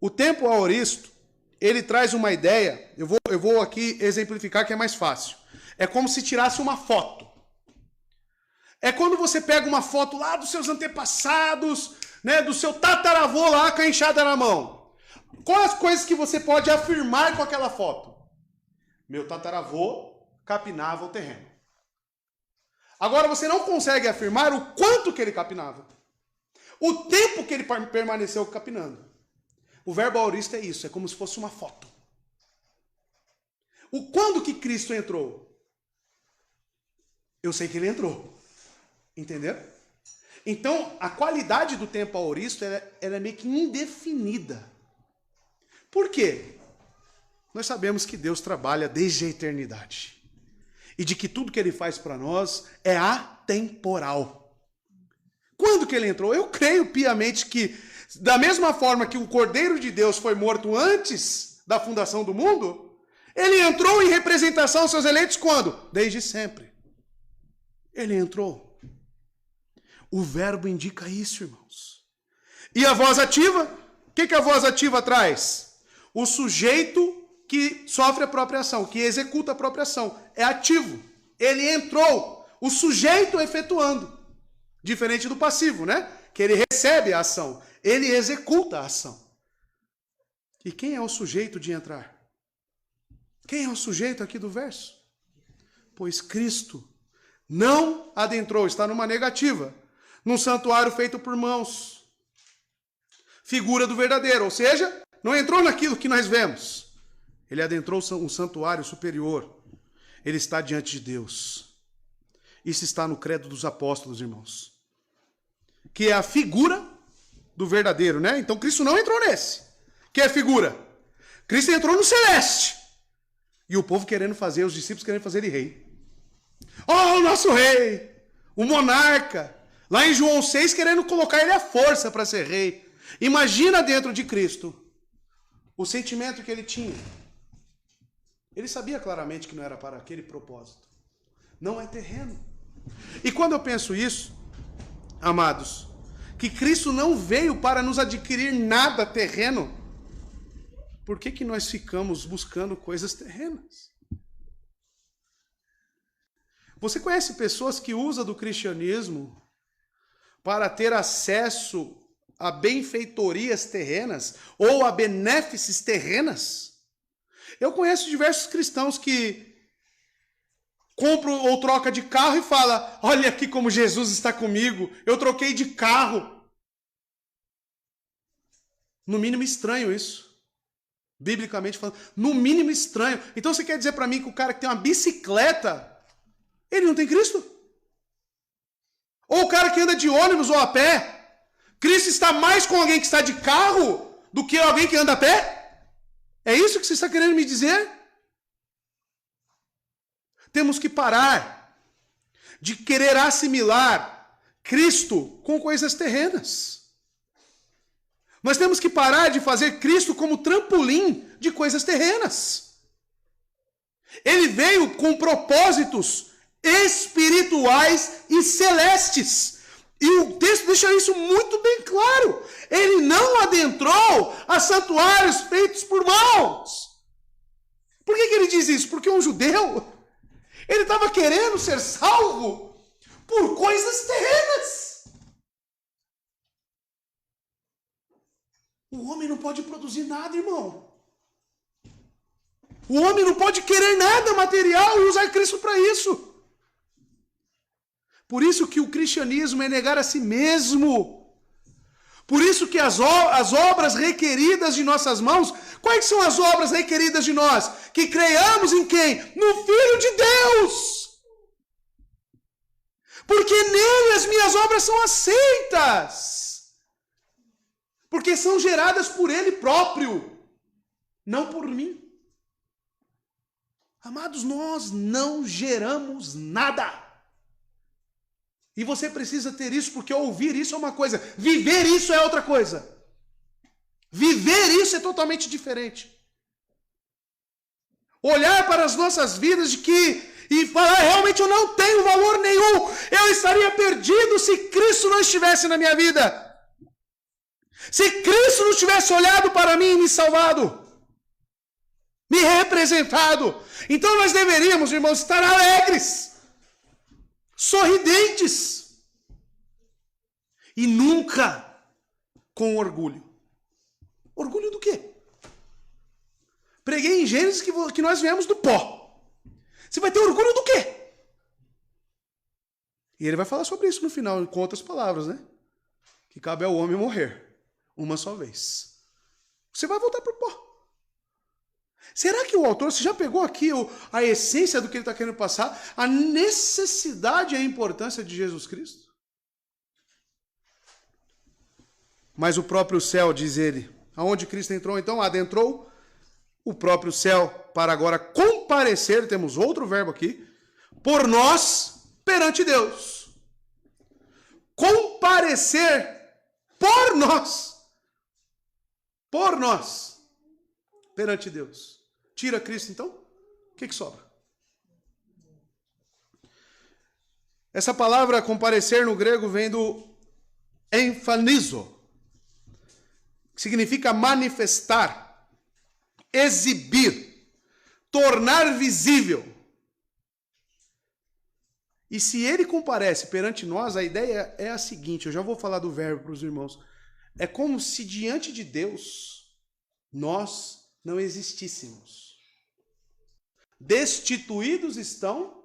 O tempo aoristo, ele traz uma ideia, eu vou aqui exemplificar que é mais fácil. É como se tirasse uma foto. É quando você pega uma foto lá dos seus antepassados, né, do seu tataravô lá com a enxada na mão. Quais as coisas que você pode afirmar com aquela foto? Meu tataravô capinava o terreno. Agora você não consegue afirmar o quanto que ele capinava. O tempo que ele permaneceu capinando. O verbo aorista é isso, é como se fosse uma foto. O quando que Cristo entrou? Eu sei que ele entrou. Entenderam? Então, a qualidade do tempo aoristo ela é meio que indefinida. Por quê? Nós sabemos que Deus trabalha desde a eternidade. E de que tudo que ele faz para nós é atemporal. Quando que ele entrou? Eu creio piamente que, da mesma forma que o Cordeiro de Deus foi morto antes da fundação do mundo, ele entrou em representação aos seus eleitos quando? Desde sempre. Ele entrou. O verbo indica isso, irmãos. E a voz ativa? O que a voz ativa traz? O sujeito que sofre a própria ação, que executa a própria ação. É ativo. Ele entrou. O sujeito efetuando. Diferente do passivo, né? Que ele recebe a ação. Ele executa a ação. E quem é o sujeito de entrar? Quem é o sujeito aqui do verso? Pois Cristo não adentrou, está numa negativa, num santuário feito por mãos. Figura do verdadeiro, ou seja, não entrou naquilo que nós vemos. Ele adentrou um santuário superior. Ele está diante de Deus. Isso está no credo dos apóstolos, irmãos. Que é a figura do verdadeiro, né? Então Cristo não entrou nesse. Que é a figura. Cristo entrou no celeste. E o povo querendo fazer, os discípulos querendo fazer ele rei. Oh, o nosso rei! O monarca! Lá em João 6, querendo colocar ele à força para ser rei. Imagina dentro de Cristo o sentimento que ele tinha. Ele sabia claramente que não era para aquele propósito. Não é terreno. E quando eu penso isso, amados, que Cristo não veio para nos adquirir nada terreno, por que nós ficamos buscando coisas terrenas? Você conhece pessoas que usam do cristianismo para ter acesso a benfeitorias terrenas ou a benéfices terrenas? Eu conheço diversos cristãos que compram ou trocam de carro e falam: olha aqui como Jesus está comigo, eu troquei de carro. No mínimo estranho isso. Biblicamente falando, no mínimo estranho. Então você quer dizer para mim que o cara que tem uma bicicleta, ele não tem Cristo? Ou o cara que anda de ônibus ou a pé, Cristo está mais com alguém que está de carro do que alguém que anda a pé? É isso que você está querendo me dizer? Temos que parar de querer assimilar Cristo com coisas terrenas. Nós temos que parar de fazer Cristo como trampolim de coisas terrenas. Ele veio com propósitos espirituais e celestes. E o texto deixa isso muito bem claro. Ele não adentrou a santuários feitos por mãos. Por que ele diz isso? Porque um judeu, ele estava querendo ser salvo por coisas terrenas. O homem não pode produzir nada, irmão. O homem não pode querer nada material e usar Cristo para isso. Por isso que o cristianismo é negar a si mesmo. Por isso que as obras requeridas de nossas mãos, quais são as obras requeridas de nós? Que creiamos em quem? No Filho de Deus. Porque nele as minhas obras são aceitas. Porque são geradas por ele próprio, não por mim. Amados, nós não geramos nada. E você precisa ter isso, porque ouvir isso é uma coisa, viver isso é outra coisa. Viver isso é totalmente diferente. Olhar para as nossas vidas e falar: realmente eu não tenho valor nenhum, eu estaria perdido se Cristo não estivesse na minha vida. Se Cristo não tivesse olhado para mim e me salvado, me representado, então nós deveríamos, irmãos, estar alegres, sorridentes, e nunca com orgulho. Orgulho do quê? Preguei em Gênesis que nós viemos do pó. Você vai ter orgulho do quê? E ele vai falar sobre isso no final, com outras palavras, né? Que cabe ao homem morrer uma só vez. Você vai voltar para o pó. Será que o autor, você já pegou aqui a essência do que ele está querendo passar? A necessidade e a importância de Jesus Cristo? Mas o próprio céu, diz ele, aonde Cristo entrou, então, adentrou o próprio céu para agora comparecer, temos outro verbo aqui, por nós perante Deus. Comparecer por nós perante Deus. Tira Cristo, então, o que sobra? Essa palavra comparecer no grego vem do emfanizo, que significa manifestar, exibir, tornar visível. E se ele comparece perante nós, a ideia é a seguinte, eu já vou falar do verbo para os irmãos. É como se diante de Deus nós não existíssemos. Destituídos estão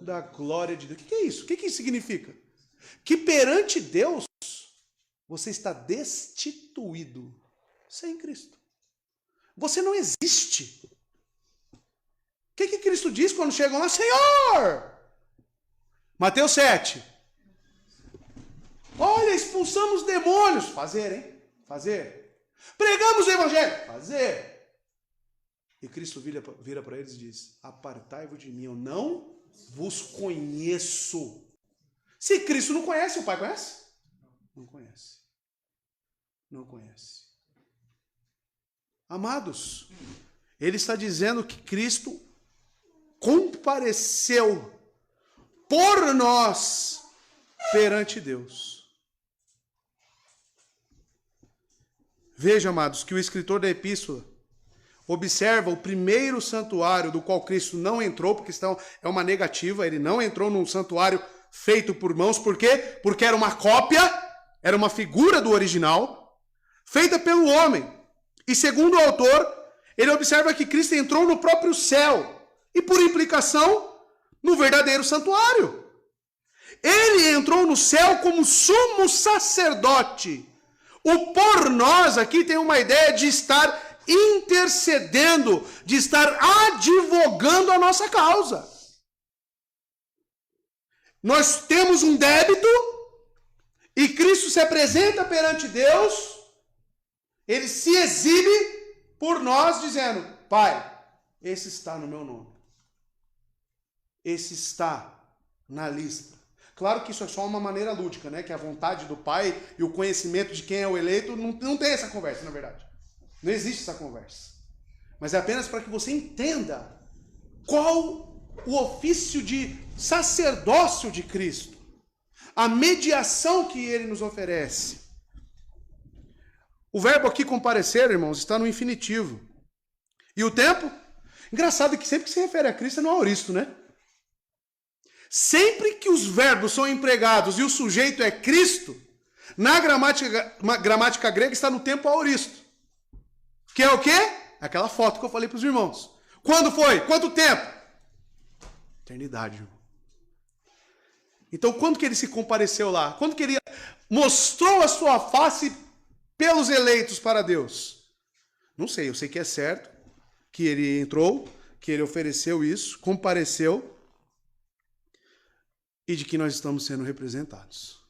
da glória de Deus. O que é isso? O que isso significa? Que perante Deus você está destituído sem Cristo. Você não existe. O que Cristo diz quando chegam lá? Senhor! Mateus 7. Olha, expulsamos demônios. Fazer, hein? Fazer. Pregamos o evangelho. Fazer. E Cristo vira para eles e diz, apartai-vos de mim, eu não vos conheço. Se Cristo não conhece, o Pai conhece? Não conhece. Não conhece. Amados, ele está dizendo que Cristo compareceu por nós perante Deus. Veja, amados, que o escritor da epístola observa o primeiro santuário do qual Cristo não entrou, porque é uma negativa, ele não entrou num santuário feito por mãos, por quê? Porque era uma cópia, era uma figura do original, feita pelo homem. E segundo o autor, ele observa que Cristo entrou no próprio céu, e por implicação, no verdadeiro santuário. Ele entrou no céu como sumo sacerdote. O por nós aqui tem uma ideia de estar intercedendo, de estar advogando a nossa causa. Nós temos um débito e Cristo se apresenta perante Deus, ele se exibe por nós dizendo, Pai, esse está no meu nome. Esse está na lista. Claro que isso é só uma maneira lúdica, né? Que a vontade do Pai e o conhecimento de quem é o eleito não tem essa conversa, na verdade. Não existe essa conversa. Mas é apenas para que você entenda qual o ofício de sacerdócio de Cristo. A mediação que ele nos oferece. O verbo aqui comparecer, irmãos, está no infinitivo. E o tempo? Engraçado que sempre que se refere a Cristo é no aoristo, né? Sempre que os verbos são empregados e o sujeito é Cristo, na gramática grega está no tempo aoristo. Que é o quê? Aquela foto que eu falei para os irmãos. Quando foi? Quanto tempo? Eternidade, irmão. Então, quando que ele se compareceu lá? Quando que ele mostrou a sua face pelos eleitos para Deus? Não sei, eu sei que é certo que ele entrou, que ele ofereceu isso, compareceu, e de que nós estamos sendo representados.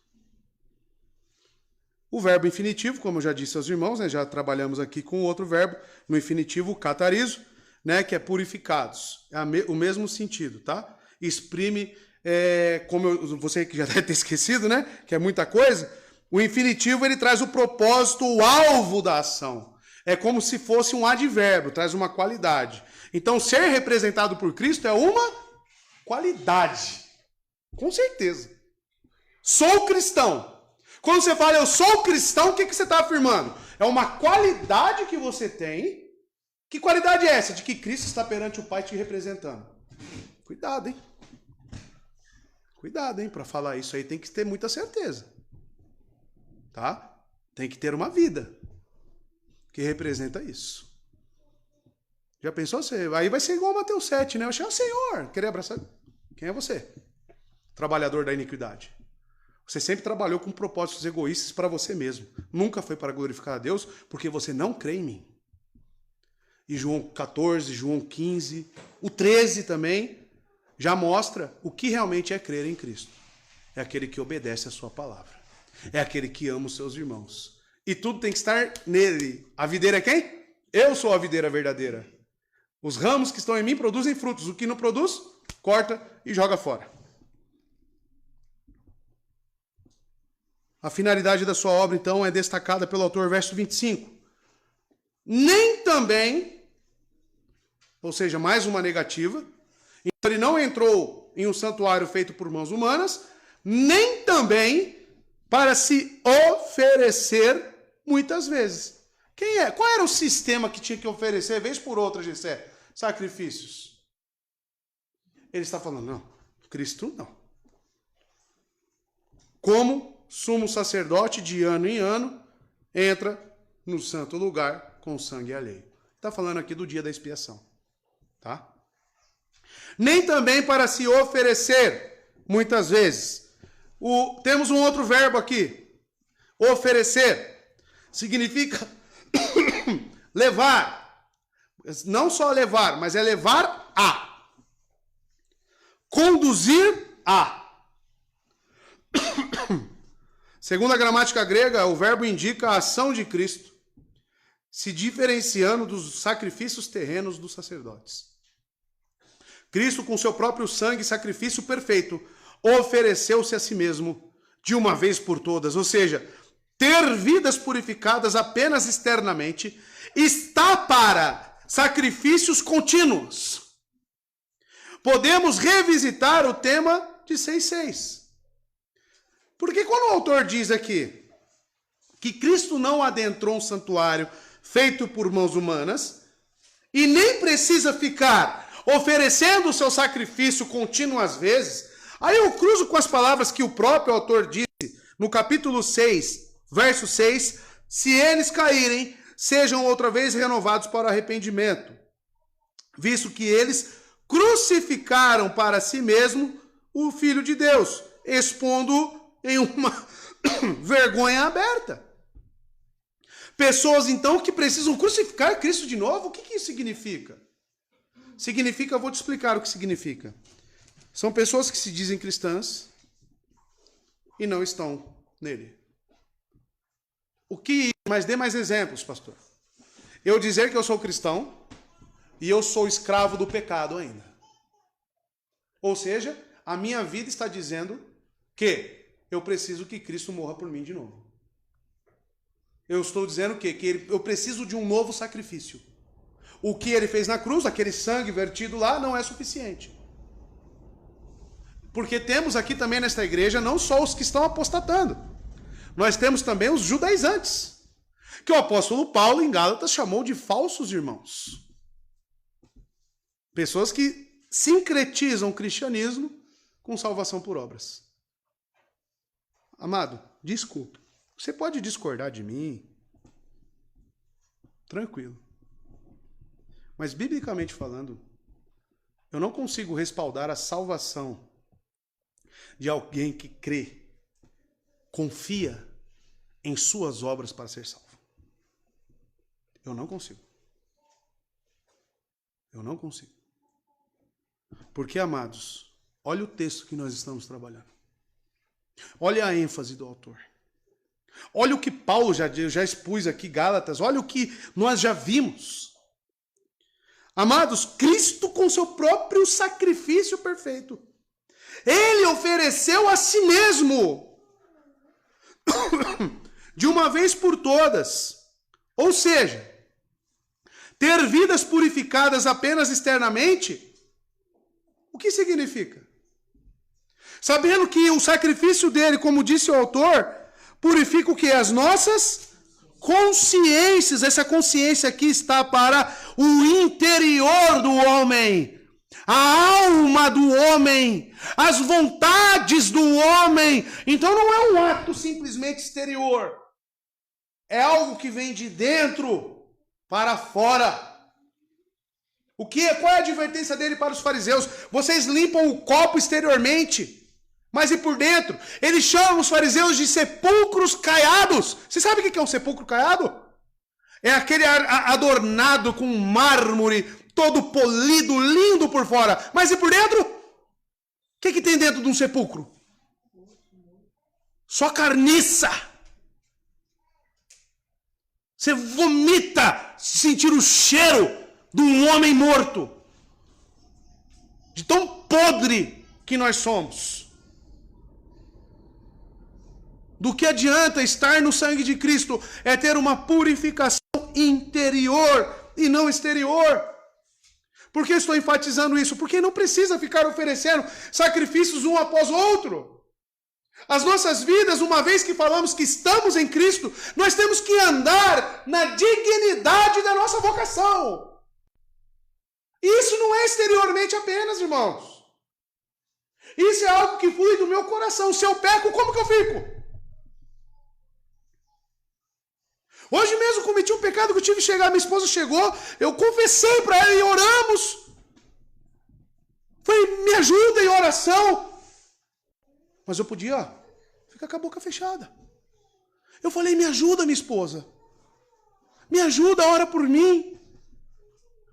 O verbo infinitivo, como eu já disse aos irmãos, né, já trabalhamos aqui com outro verbo, no infinitivo, catarizo, né, que é purificados. É o mesmo sentido, tá? Exprime, você que já deve ter esquecido, né, que é muita coisa, o infinitivo ele traz o propósito, o alvo da ação. É como se fosse um advérbio, traz uma qualidade. Então, ser representado por Cristo é uma qualidade. Com certeza. Sou cristão. Quando você fala, eu sou cristão, o que você está afirmando? É uma qualidade que você tem. Que qualidade é essa? De que Cristo está perante o Pai te representando. Cuidado, hein? Cuidado, hein? Para falar isso aí tem que ter muita certeza. Tá? Tem que ter uma vida que representa isso. Já pensou? Aí vai ser igual Mateus 7, né? Eu chamo o Senhor. Querer abraçar? Quem é você? Trabalhador da iniquidade. Você sempre trabalhou com propósitos egoístas para você mesmo. Nunca foi para glorificar a Deus, porque você não crê em mim. E João 14, João 15, o 13 também, já mostra o que realmente é crer em Cristo. É aquele que obedece a sua palavra. É aquele que ama os seus irmãos. E tudo tem que estar nele. A videira é quem? Eu sou a videira verdadeira. Os ramos que estão em mim produzem frutos. O que não produz, corta e joga fora. A finalidade da sua obra, então, é destacada pelo autor, verso 25. Nem também, ou seja, mais uma negativa, então ele não entrou em um santuário feito por mãos humanas, nem também para se oferecer muitas vezes. Qual era o sistema que tinha que oferecer, vez por outra, Gessé? Sacrifícios. Ele está falando, não, Cristo não. Como sumo sacerdote de ano em ano entra no santo lugar com sangue alheio. Está falando aqui do dia da expiação. Tá? Nem também para se oferecer, muitas vezes. Temos um outro verbo aqui. Oferecer. Significa levar. Não só levar, mas é levar a. Conduzir a. Segundo a gramática grega, o verbo indica a ação de Cristo, se diferenciando dos sacrifícios terrenos dos sacerdotes. Cristo, com seu próprio sangue, sacrifício perfeito, ofereceu-se a si mesmo de uma vez por todas. Ou seja, ter vidas purificadas apenas externamente está para sacrifícios contínuos. Podemos revisitar o tema de 6:6. Porque quando o autor diz aqui que Cristo não adentrou um santuário feito por mãos humanas e nem precisa ficar oferecendo o seu sacrifício contínuas vezes, aí eu cruzo com as palavras que o próprio autor disse no capítulo 6, verso 6, se eles caírem, sejam outra vez renovados para o arrependimento, visto que eles crucificaram para si mesmo o Filho de Deus, expondo em uma vergonha aberta. Pessoas, então, que precisam crucificar Cristo de novo, o que isso significa? Significa, eu vou te explicar o que significa. São pessoas que se dizem cristãs e não estão nele. Mas dê mais exemplos, pastor. Eu dizer que eu sou cristão e eu sou escravo do pecado ainda. Ou seja, a minha vida está dizendo que eu preciso que Cristo morra por mim de novo. Eu estou dizendo que eu preciso de um novo sacrifício. O que ele fez na cruz, aquele sangue vertido lá, não é suficiente. Porque temos aqui também nesta igreja não só os que estão apostatando. Nós temos também os judaizantes. Que o apóstolo Paulo, em Gálatas, chamou de falsos irmãos. Pessoas que sincretizam o cristianismo com salvação por obras. Amado, desculpe. Você pode discordar de mim. Tranquilo. Mas, biblicamente falando, eu não consigo respaldar a salvação de alguém que crê, confia em suas obras para ser salvo. Eu não consigo. Eu não consigo. Porque, amados, olha o texto que nós estamos trabalhando. Olha a ênfase do autor. Olha o que Paulo já expôs aqui, Gálatas. Olha o que nós já vimos. Amados, Cristo com seu próprio sacrifício perfeito. Ele ofereceu a si mesmo. De uma vez por todas. Ou seja, ter vidas purificadas apenas externamente, o que significa? Sabendo que o sacrifício dele, como disse o autor, Purifica o que? As nossas consciências. Essa consciência aqui está para o interior do homem. A alma do homem, as vontades do homem. Então não é um ato simplesmente exterior. É algo que vem de dentro para fora. Qual é a advertência dele para os fariseus? Vocês limpam o copo exteriormente, mas e por dentro? Ele chama os fariseus de sepulcros caiados. Você sabe o que é um sepulcro caiado? É aquele adornado com mármore, todo polido, lindo por fora. Mas e por dentro? O que tem dentro de um sepulcro? Só carniça. Você vomita sentir o cheiro de um homem morto. De tão podre que nós somos. Do que adianta estar no sangue de Cristo? É ter uma purificação interior e não exterior. Por que estou enfatizando isso? Porque não precisa ficar oferecendo sacrifícios um após o outro. As nossas vidas, uma vez que falamos que estamos em Cristo, nós temos que andar na dignidade da nossa vocação. Isso não é exteriormente apenas, irmãos. Isso é algo que flui do meu coração. Se eu peco, como que eu fico? Hoje mesmo cometi um pecado que eu tive que chegar, minha esposa chegou, eu confessei para ela e oramos. Foi, me ajuda em oração. Mas eu podia ficar com a boca fechada. Eu falei, me ajuda, minha esposa. Me ajuda, ora por mim.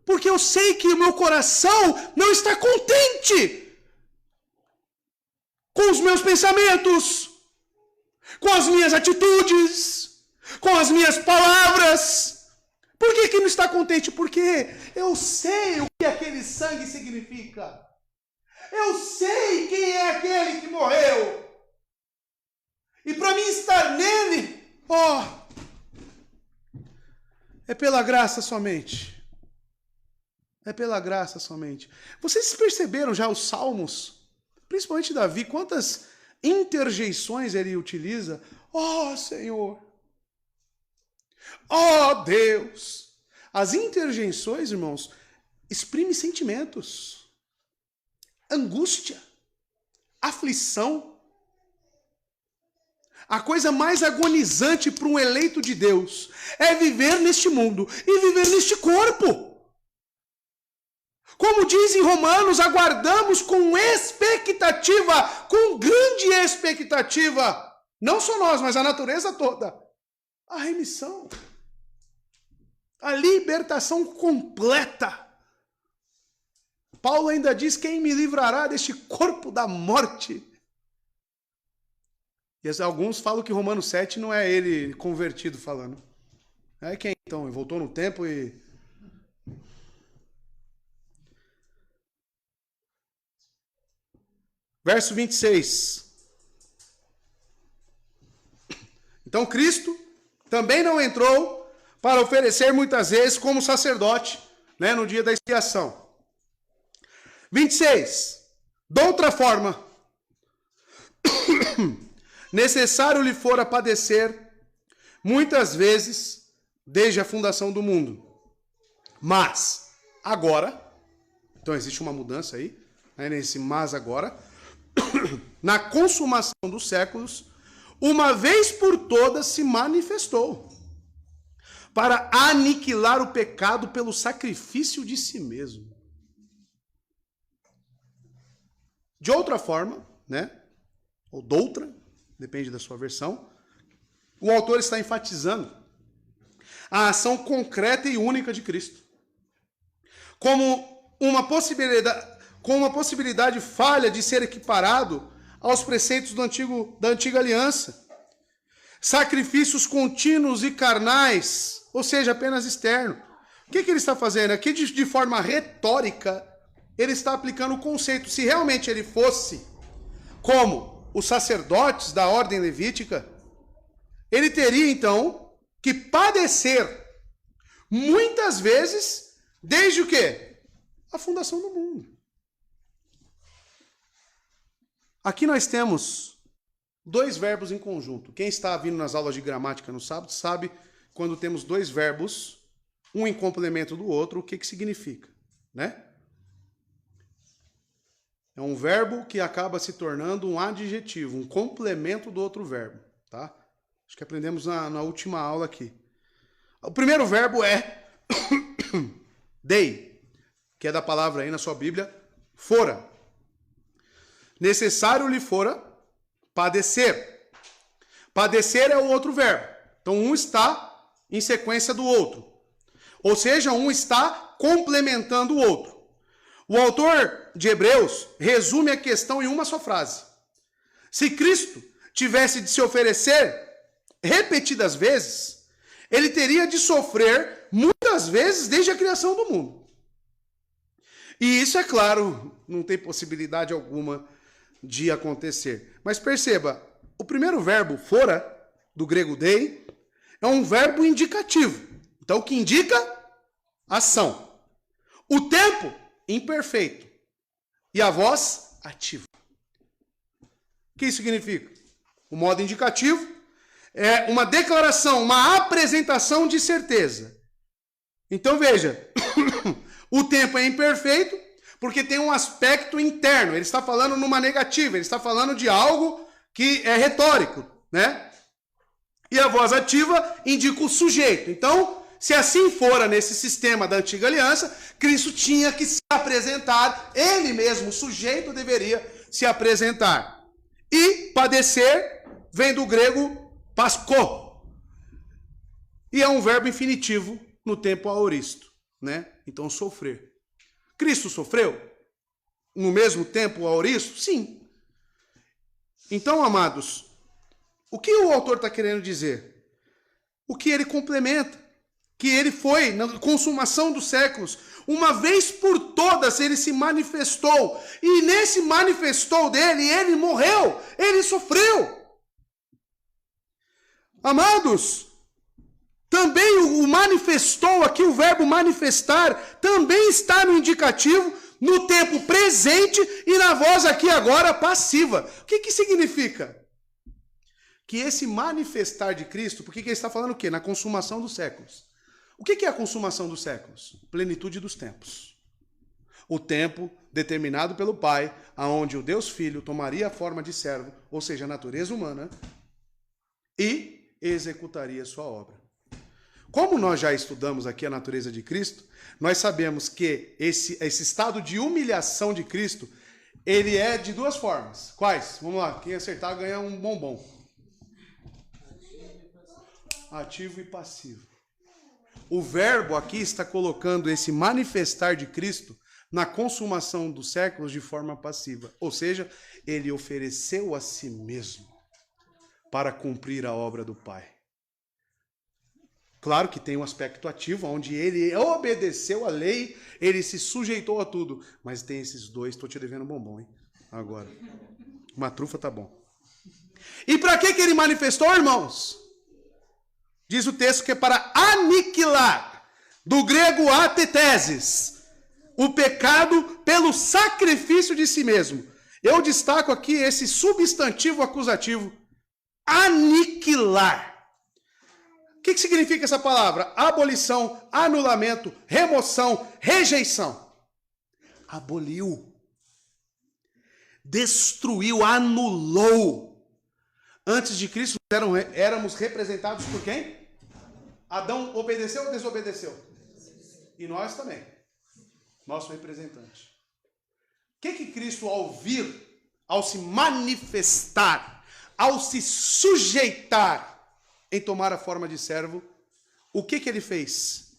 Porque eu sei que o meu coração não está contente com os meus pensamentos, com as minhas atitudes, com as minhas palavras. Por que não está contente? Porque eu sei o que aquele sangue significa. Eu sei quem é aquele que morreu. E para mim estar nele, é pela graça somente. É pela graça somente. Vocês perceberam já os salmos? Principalmente Davi, quantas interjeições ele utiliza? Senhor. Deus. As interjeições, irmãos, exprimem sentimentos. Angústia, aflição. A coisa mais agonizante para um eleito de Deus é viver neste mundo e viver neste corpo. Como diz em Romanos, aguardamos com expectativa, com grande expectativa, não só nós, mas a natureza toda, a remissão, a libertação completa. Paulo ainda diz, quem me livrará deste corpo da morte? E alguns falam que Romanos 7 não é ele convertido falando. É quem então? Ele voltou no tempo e... Verso 26. Então Cristo também não entrou para oferecer muitas vezes como sacerdote, no dia da expiação. 26. De outra forma, necessário lhe fora padecer muitas vezes desde a fundação do mundo. Mas, agora, então existe uma mudança aí, nesse mas agora, na consumação dos séculos, uma vez por todas se manifestou para aniquilar o pecado pelo sacrifício de si mesmo. De outra forma, ou doutra, depende da sua versão, o autor está enfatizando a ação concreta e única de Cristo, como uma possibilidade falha de ser equiparado aos preceitos da antiga aliança. Sacrifícios contínuos e carnais, ou seja, apenas externo. O que ele está fazendo? Aqui, de forma retórica, ele está aplicando o conceito. Se realmente ele fosse como os sacerdotes da ordem levítica, ele teria, então, que padecer muitas vezes, desde o quê? A fundação do mundo. Aqui nós temos dois verbos em conjunto. Quem está vindo nas aulas de gramática no sábado sabe quando temos dois verbos, um em complemento do outro, o que significa, né? É um verbo que acaba se tornando um adjetivo, um complemento do outro verbo, tá? Acho que aprendemos na última aula aqui. O primeiro verbo é dei, que é da palavra aí na sua Bíblia, fora. Necessário lhe fora padecer. Padecer é o outro verbo. Então, um está em sequência do outro. Ou seja, um está complementando o outro. O autor de Hebreus resume a questão em uma só frase. Se Cristo tivesse de se oferecer repetidas vezes, ele teria de sofrer muitas vezes desde a criação do mundo. E isso, é claro, não tem possibilidade alguma de acontecer. Mas perceba, o primeiro verbo, fora, do grego dei, é um verbo indicativo. Então, o que indica? Ação. O tempo, imperfeito. E a voz, ativa. O que isso significa? O modo indicativo é uma declaração, uma apresentação de certeza. Então, veja, o tempo é imperfeito porque tem um aspecto interno. Ele está falando numa negativa, ele está falando de algo que é retórico, né? E a voz ativa indica o sujeito. Então, se assim fora nesse sistema da antiga aliança, Cristo tinha que se apresentar, ele mesmo, o sujeito, deveria se apresentar. E padecer vem do grego pasco. E é um verbo infinitivo no tempo aoristo, né? Então, sofrer. Cristo sofreu no mesmo tempo aoristo? Sim. Então, amados, o que o autor está querendo dizer? O que ele complementa? Que ele foi, na consumação dos séculos, uma vez por todas ele se manifestou. E nesse manifestou dele, ele morreu, ele sofreu. Amados, também o manifestou aqui, o verbo manifestar, também está no indicativo, no tempo presente e na voz aqui agora passiva. O que significa? Que esse manifestar de Cristo, porque ele está falando o quê? Na consumação dos séculos. O que é a consumação dos séculos? Plenitude dos tempos. O tempo determinado pelo Pai, aonde o Deus Filho tomaria a forma de servo, ou seja, a natureza humana, e executaria sua obra. Como nós já estudamos aqui a natureza de Cristo, nós sabemos que esse estado de humilhação de Cristo, ele é de duas formas. Quais? Vamos lá, quem acertar ganha um bombom. Ativo e passivo. O verbo aqui está colocando esse manifestar de Cristo na consumação dos séculos de forma passiva. Ou seja, ele ofereceu a si mesmo para cumprir a obra do Pai. Claro que tem um aspecto ativo, onde ele obedeceu a lei, ele se sujeitou a tudo. Mas tem esses dois, estou te devendo um bombom, hein? Agora. Uma trufa tá bom. E para que ele manifestou, irmãos? Diz o texto que é para aniquilar, do grego ateteses, o pecado pelo sacrifício de si mesmo. Eu destaco aqui esse substantivo acusativo, aniquilar. O que significa essa palavra? Abolição, anulamento, remoção, rejeição. Aboliu, destruiu, anulou. Antes de Cristo éramos representados por quem? Adão obedeceu ou desobedeceu? E nós também. Nosso representante. O que Cristo, ao vir, ao se manifestar, ao se sujeitar em tomar a forma de servo, o que ele fez?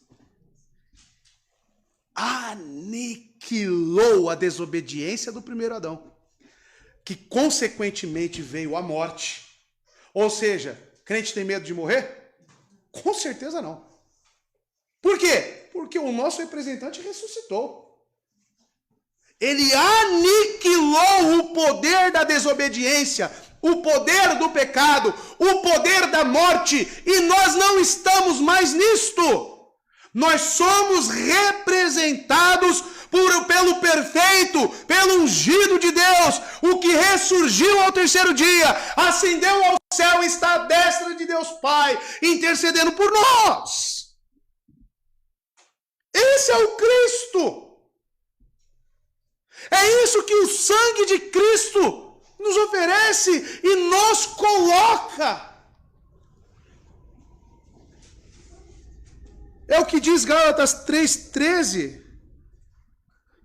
Aniquilou a desobediência do primeiro Adão, que consequentemente veio a morte. Ou seja, crente tem medo de morrer? Com certeza não. Por quê? Porque o nosso representante ressuscitou. Ele aniquilou o poder da desobediência, o poder do pecado, o poder da morte, e nós não estamos mais nisto. Nós somos representados pelo perfeito, pelo ungido de Deus, Deus, o que ressurgiu ao terceiro dia, ascendeu ao céu e está à destra de Deus Pai, intercedendo por nós. Esse é o Cristo. É isso que o sangue de Cristo nos oferece e nos coloca. É o que diz Gálatas 3,13,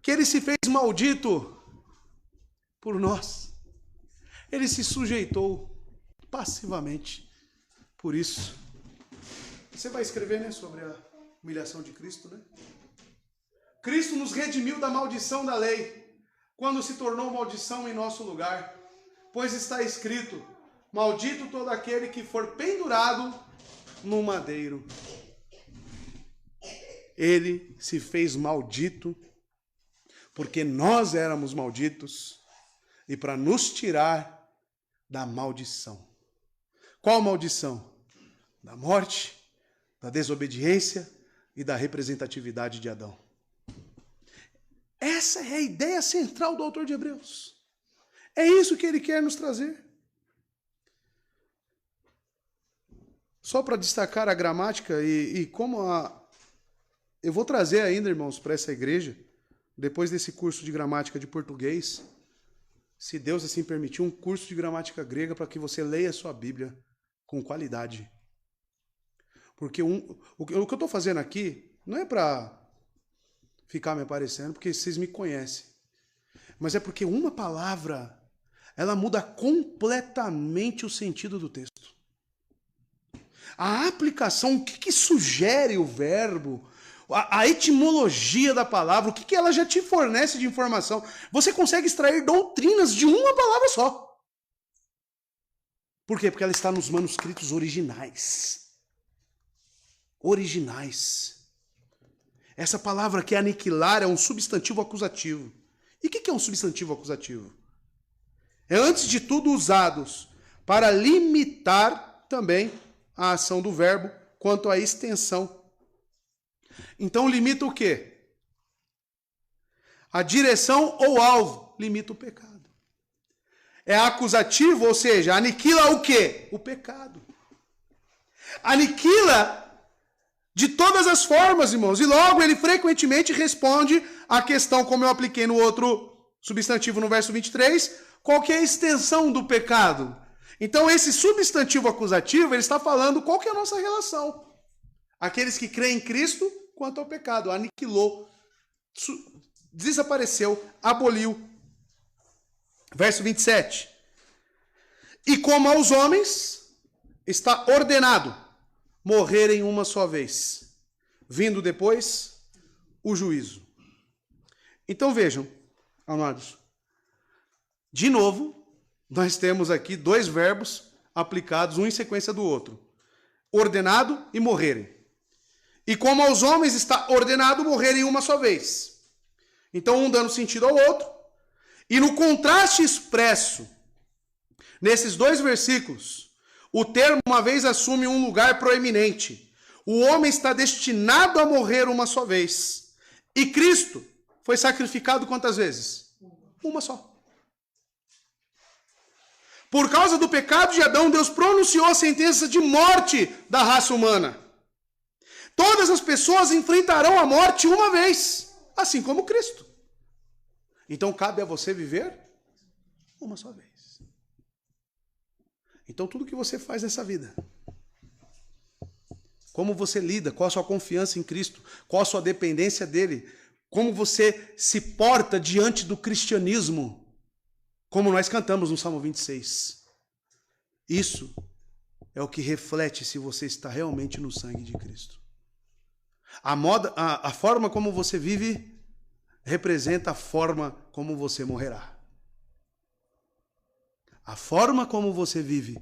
que ele se fez maldito por nós. Ele se sujeitou passivamente por isso. Você vai escrever, né, sobre a humilhação de Cristo, né? Cristo nos redimiu da maldição da lei, quando se tornou maldição em nosso lugar. Pois está escrito, maldito todo aquele que for pendurado no madeiro. Ele se fez maldito, porque nós éramos malditos, e para nos tirar da maldição. Qual maldição? Da morte, da desobediência e da representatividade de Adão. Essa é a ideia central do autor de Hebreus. É isso que ele quer nos trazer. Só para destacar a gramática e como eu vou trazer ainda, irmãos, para essa igreja, depois desse curso de gramática de português, se Deus assim permitir, um curso de gramática grega para que você leia a sua Bíblia com qualidade. Porque o que eu estou fazendo aqui não é para ficar me aparecendo, porque vocês me conhecem. Mas é porque uma palavra, ela muda completamente o sentido do texto. A aplicação, o que sugere o verbo, a etimologia da palavra, o que ela já te fornece de informação. Você consegue extrair doutrinas de uma palavra só. Por quê? Porque ela está nos manuscritos originais. Originais. Essa palavra que é aniquilar é um substantivo acusativo. E o que é um substantivo acusativo? É, antes de tudo, usados para limitar também a ação do verbo quanto à extensão. Então limita o quê? A direção ou alvo. Limita o pecado. É acusativo, ou seja, aniquila o quê? O pecado. Aniquila de todas as formas, irmãos. E logo ele frequentemente responde à questão, como eu apliquei no outro substantivo no verso 23, qual que é a extensão do pecado? Então esse substantivo acusativo, ele está falando qual que é a nossa relação. Aqueles que creem em Cristo quanto ao pecado. Aniquilou, desapareceu, aboliu. Verso 27. E como aos homens está ordenado morrerem uma só vez, vindo depois o juízo. Então vejam, amados, de novo, nós temos aqui dois verbos aplicados, um em sequência do outro. Ordenado e morrerem. E como aos homens está ordenado morrerem uma só vez. Então um dando sentido ao outro. E no contraste expresso, nesses dois versículos, o termo uma vez assume um lugar proeminente. O homem está destinado a morrer uma só vez. E Cristo foi sacrificado quantas vezes? Uma só. Por causa do pecado de Adão, Deus pronunciou a sentença de morte da raça humana. Todas as pessoas enfrentarão a morte uma vez, assim como Cristo. Então cabe a você viver uma só vez. Então tudo que você faz nessa vida, como você lida, qual a sua confiança em Cristo, qual a sua dependência dele, como você se porta diante do cristianismo, como nós cantamos no Salmo 26. Isso é o que reflete se você está realmente no sangue de Cristo. A forma como você vive representa a forma como você morrerá. A forma como você vive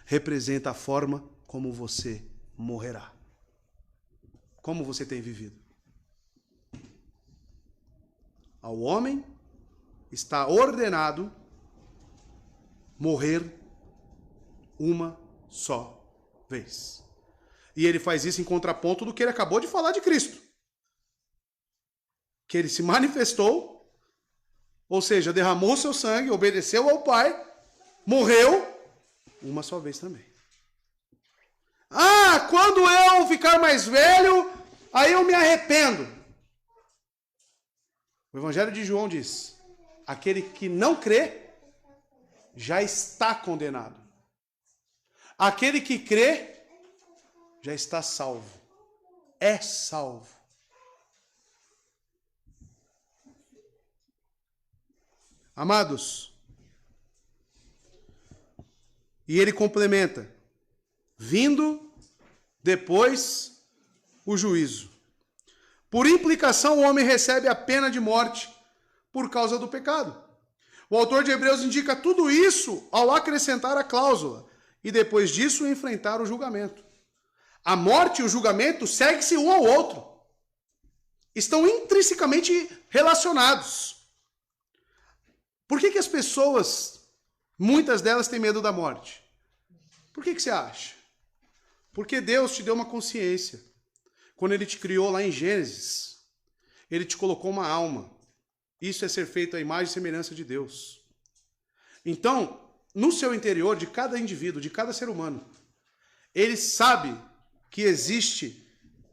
representa a forma como você morrerá. Como você tem vivido? Ao homem está ordenado morrer uma só vez. E ele faz isso em contraponto do que ele acabou de falar de Cristo. Que ele se manifestou Ou seja, derramou seu sangue, obedeceu ao Pai, morreu uma só vez também. Ah, quando eu ficar mais velho, aí eu me arrependo. O Evangelho de João diz: aquele que não crê já está condenado. Aquele que crê já está salvo. É salvo. Amados, e ele complementa: vindo depois o juízo. Por implicação, o homem recebe a pena de morte por causa do pecado. O autor de Hebreus indica tudo isso ao acrescentar a cláusula e depois disso enfrentar o julgamento. A morte e o julgamento seguem-se um ao outro. Estão intrinsecamente relacionados. Por que as pessoas, muitas delas, têm medo da morte? Por que você acha? Porque Deus te deu uma consciência. Quando Ele te criou lá em Gênesis, Ele te colocou uma alma. Isso é ser feito à imagem e semelhança de Deus. Então, no seu interior, de cada indivíduo, de cada ser humano, ele sabe que existe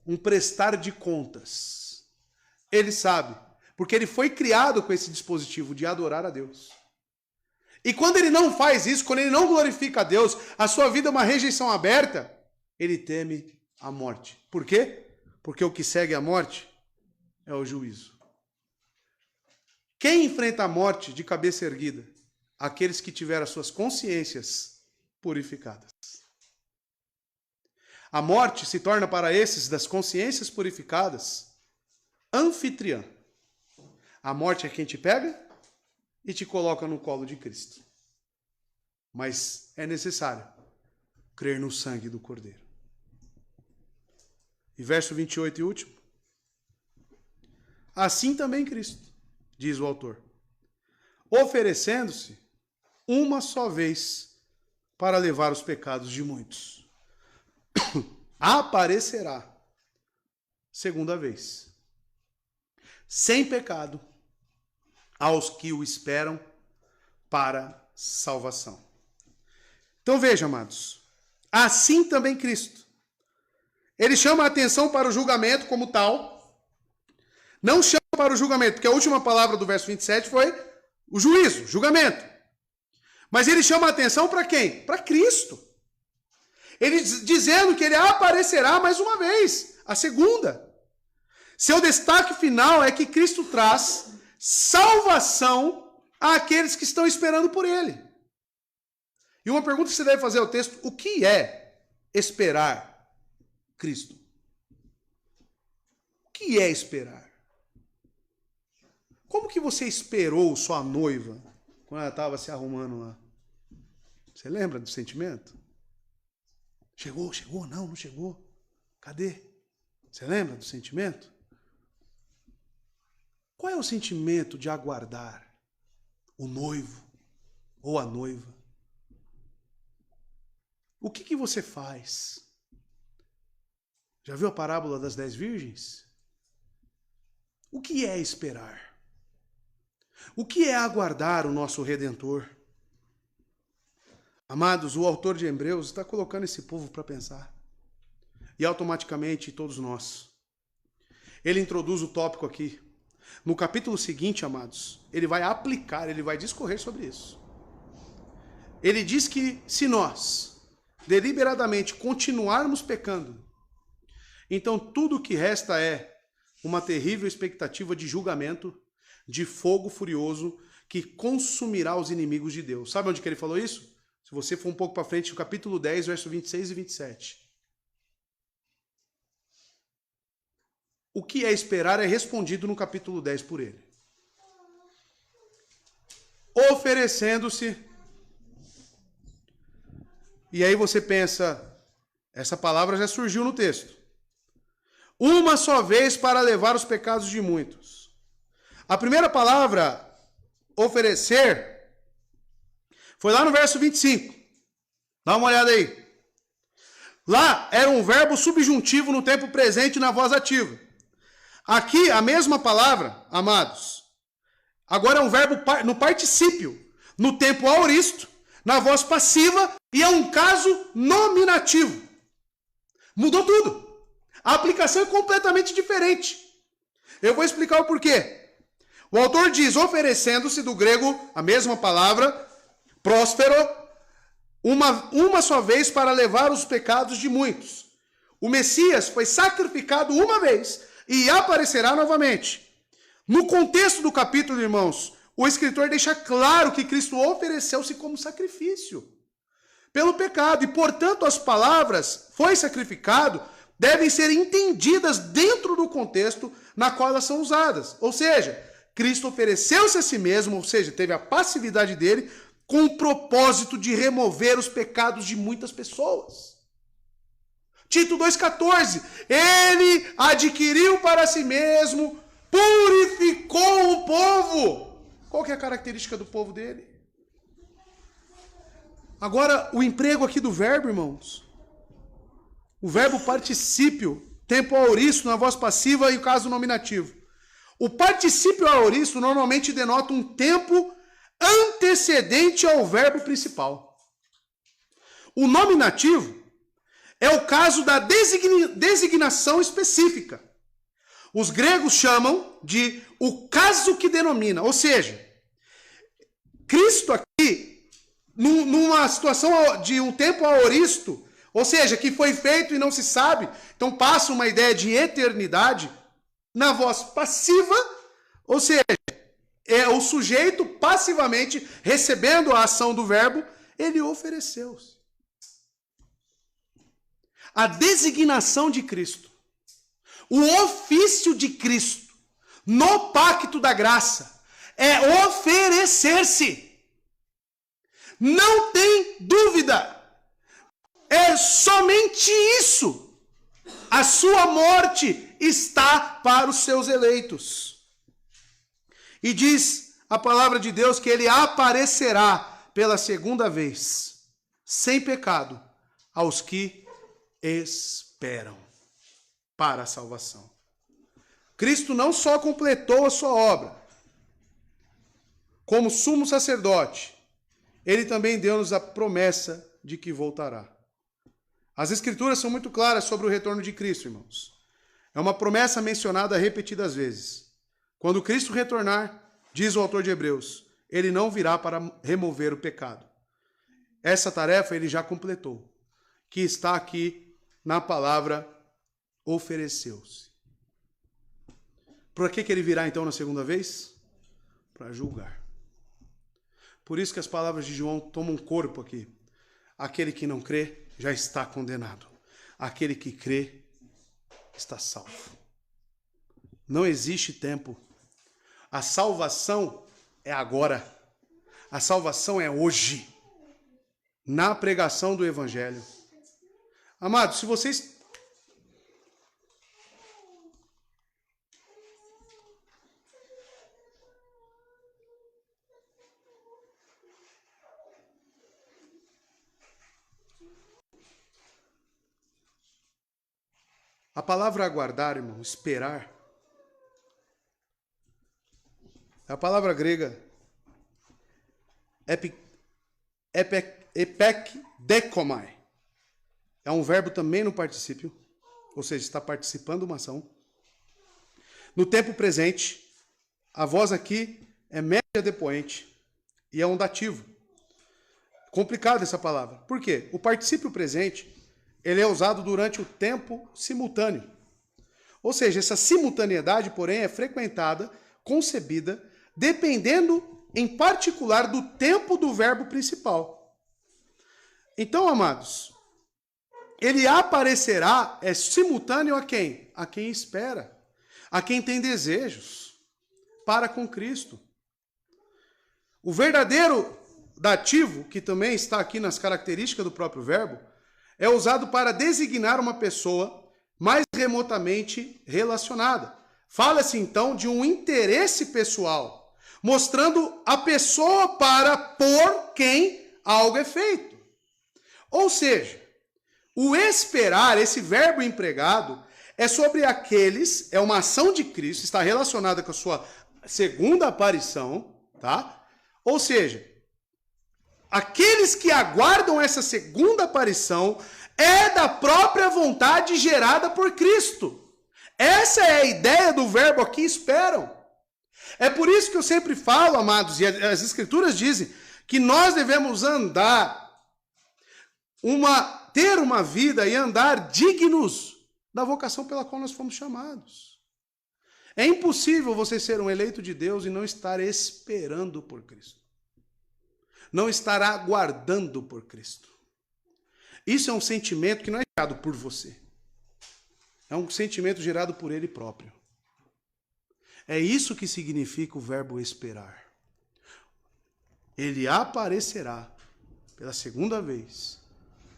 um prestar de contas. Ele sabe, porque ele foi criado com esse dispositivo de adorar a Deus. E quando ele não faz isso, quando ele não glorifica a Deus, a sua vida é uma rejeição aberta, ele teme a morte. Por quê? Porque o que segue a morte é o juízo. Quem enfrenta a morte de cabeça erguida? Aqueles que tiveram as suas consciências purificadas. A morte se torna para esses das consciências purificadas anfitriã. A morte é quem te pega e te coloca no colo de Cristo. Mas é necessário crer no sangue do Cordeiro. E verso 28 e último. Assim também Cristo, diz o autor, oferecendo-se uma só vez para levar os pecados de muitos, aparecerá segunda vez, sem pecado, aos que o esperam para salvação. Então veja, amados, assim também Cristo. Ele chama a atenção para o julgamento como tal. Não chama para o julgamento, porque a última palavra do verso 27 foi o juízo, julgamento. Mas ele chama a atenção para quem? Para Cristo. Ele dizendo que ele aparecerá mais uma vez, a segunda. Seu destaque final é que Cristo traz salvação àqueles que estão esperando por ele. E uma pergunta que você deve fazer ao texto: o que é esperar Cristo? O que é esperar? Como que você esperou sua noiva quando ela estava se arrumando lá? Você lembra do sentimento? Chegou, chegou, não chegou. Cadê? Você lembra do sentimento? Qual é o sentimento de aguardar o noivo ou a noiva? O que você faz? Já viu a parábola das 10 virgens? O que é esperar? O que é aguardar o nosso Redentor? Amados, o autor de Hebreus está colocando esse povo para pensar. E automaticamente todos nós. Ele introduz o tópico aqui. No capítulo seguinte, amados, ele vai aplicar, ele vai discorrer sobre isso. Ele diz que se nós deliberadamente continuarmos pecando, então tudo o que resta é uma terrível expectativa de julgamento, de fogo furioso que consumirá os inimigos de Deus. Sabe onde que ele falou isso? Se você for um pouco para frente, no capítulo 10, verso 26 e 27. O que é esperar é respondido no capítulo 10 por ele. Oferecendo-se. E aí você pensa, essa palavra já surgiu no texto. Uma só vez para levar os pecados de muitos. A primeira palavra, oferecer, foi lá no verso 25. Dá uma olhada aí. Lá era um verbo subjuntivo no tempo presente na voz ativa. Aqui, a mesma palavra, amados, Agora é um verbo no particípio, no tempo aoristo, na voz passiva e é um caso nominativo. Mudou tudo. A aplicação é completamente diferente. Eu vou explicar o porquê. O autor diz, oferecendo-se, do grego, a mesma palavra, próspero, uma só vez para levar os pecados de muitos. O Messias foi sacrificado uma vez e aparecerá novamente. No contexto do capítulo, irmãos, o escritor deixa claro que Cristo ofereceu-se como sacrifício pelo pecado. E, portanto, as palavras foi sacrificado devem ser entendidas dentro do contexto na qual elas são usadas. Ou seja, Cristo ofereceu-se a si mesmo, ou seja, teve a passividade dele, com o propósito de remover os pecados de muitas pessoas. Tito 2,14, ele adquiriu para si mesmo, purificou o povo. Qual que é a característica do povo dele? Agora, o emprego aqui do verbo, irmãos. O verbo particípio, tempo aoristo na voz passiva e o caso nominativo. O particípio aoristo normalmente denota um tempo antecedente ao verbo principal. O nominativo é o caso da designação específica. Os gregos chamam de o caso que denomina. Ou seja, Cristo aqui, numa situação de um tempo aoristo, ou seja, que foi feito e não se sabe, então passa uma ideia de eternidade, na voz passiva, ou seja, é o sujeito passivamente recebendo a ação do verbo, ele ofereceu-se. A designação de Cristo, o ofício de Cristo no pacto da graça é oferecer-se. Não tem dúvida. É somente isso. A sua morte está para os seus eleitos. E diz a palavra de Deus que ele aparecerá pela segunda vez, sem pecado, aos que esperam para a salvação. Cristo não só completou a sua obra como sumo sacerdote, ele também deu-nos a promessa de que voltará. As Escrituras são muito claras sobre o retorno de Cristo, irmãos. É uma promessa mencionada repetidas vezes. Quando Cristo retornar, diz o autor de Hebreus, ele não virá para remover o pecado. Essa tarefa ele já completou, que está aqui na palavra ofereceu-se. Por que ele virá então na segunda vez? Para julgar. Por isso que as palavras de João tomam corpo aqui. Aquele que não crê já está condenado. Aquele que crê está salvo. Não existe tempo. A salvação é agora. A salvação é hoje. Na pregação do Evangelho. Amados, se vocês... A palavra aguardar, irmão, esperar, é a palavra grega epekdekomai. É um verbo também no particípio, ou seja, está participando de uma ação. No tempo presente, a voz aqui é média depoente e é um dativo. Complicada essa palavra. Por quê? O particípio presente ele é usado durante o tempo simultâneo. Ou seja, essa simultaneidade, porém, é frequentada, concebida, dependendo, em particular, do tempo do verbo principal. Então, amados, ele aparecerá, é simultâneo a quem? A quem espera, a quem tem desejos para com Cristo. O verdadeiro dativo, que também está aqui nas características do próprio verbo, é usado para designar uma pessoa mais remotamente relacionada. Fala-se então de um interesse pessoal, mostrando a pessoa para por quem algo é feito. Ou seja, o esperar, esse verbo empregado, é sobre aqueles, é uma ação de Cristo, está relacionada com a sua segunda aparição, tá? Ou seja, aqueles que aguardam essa segunda aparição é da própria vontade gerada por Cristo. Essa é a ideia do verbo aqui, esperam. É por isso que eu sempre falo, amados, e as Escrituras dizem que nós devemos ter uma vida e andar dignos da vocação pela qual nós fomos chamados. É impossível você ser um eleito de Deus e não estar esperando por Cristo. Não estar aguardando por Cristo. Isso é um sentimento que não é gerado por você. É um sentimento gerado por Ele próprio. É isso que significa o verbo esperar. Ele aparecerá pela segunda vez,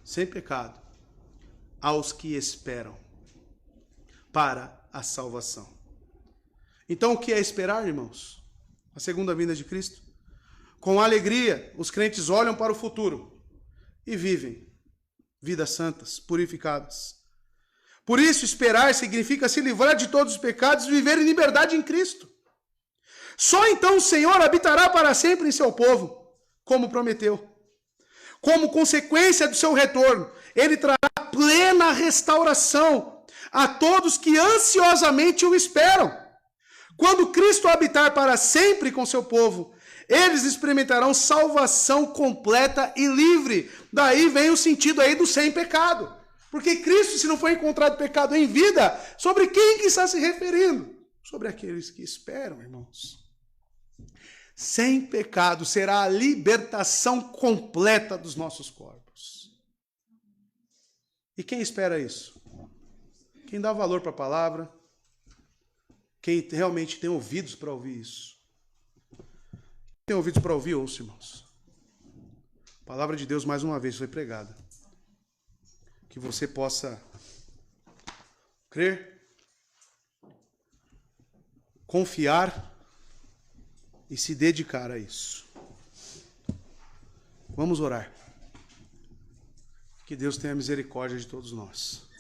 sem pecado, aos que esperam para a salvação. Então, o que é esperar, irmãos? A segunda vinda de Cristo? Com alegria, os crentes olham para o futuro e vivem vidas santas, purificadas. Por isso, esperar significa se livrar de todos os pecados e viver em liberdade em Cristo. Só então o Senhor habitará para sempre em seu povo, como prometeu. Como consequência do seu retorno, ele trará plena restauração a todos que ansiosamente o esperam. Quando Cristo habitar para sempre com seu povo, eles experimentarão salvação completa e livre. Daí vem o sentido aí do sem pecado. Porque Cristo, se não foi encontrado pecado em vida, sobre quem que está se referindo? Sobre aqueles que esperam, irmãos. Sem pecado será a libertação completa dos nossos corpos. E quem espera isso? Quem dá valor para a palavra, quem realmente tem ouvidos para ouvir isso. Quem tem ouvidos para ouvir, ouça, irmãos. A palavra de Deus, mais uma vez, foi pregada. Que você possa crer, confiar e se dedicar a isso. Vamos orar. Que Deus tenha misericórdia de todos nós.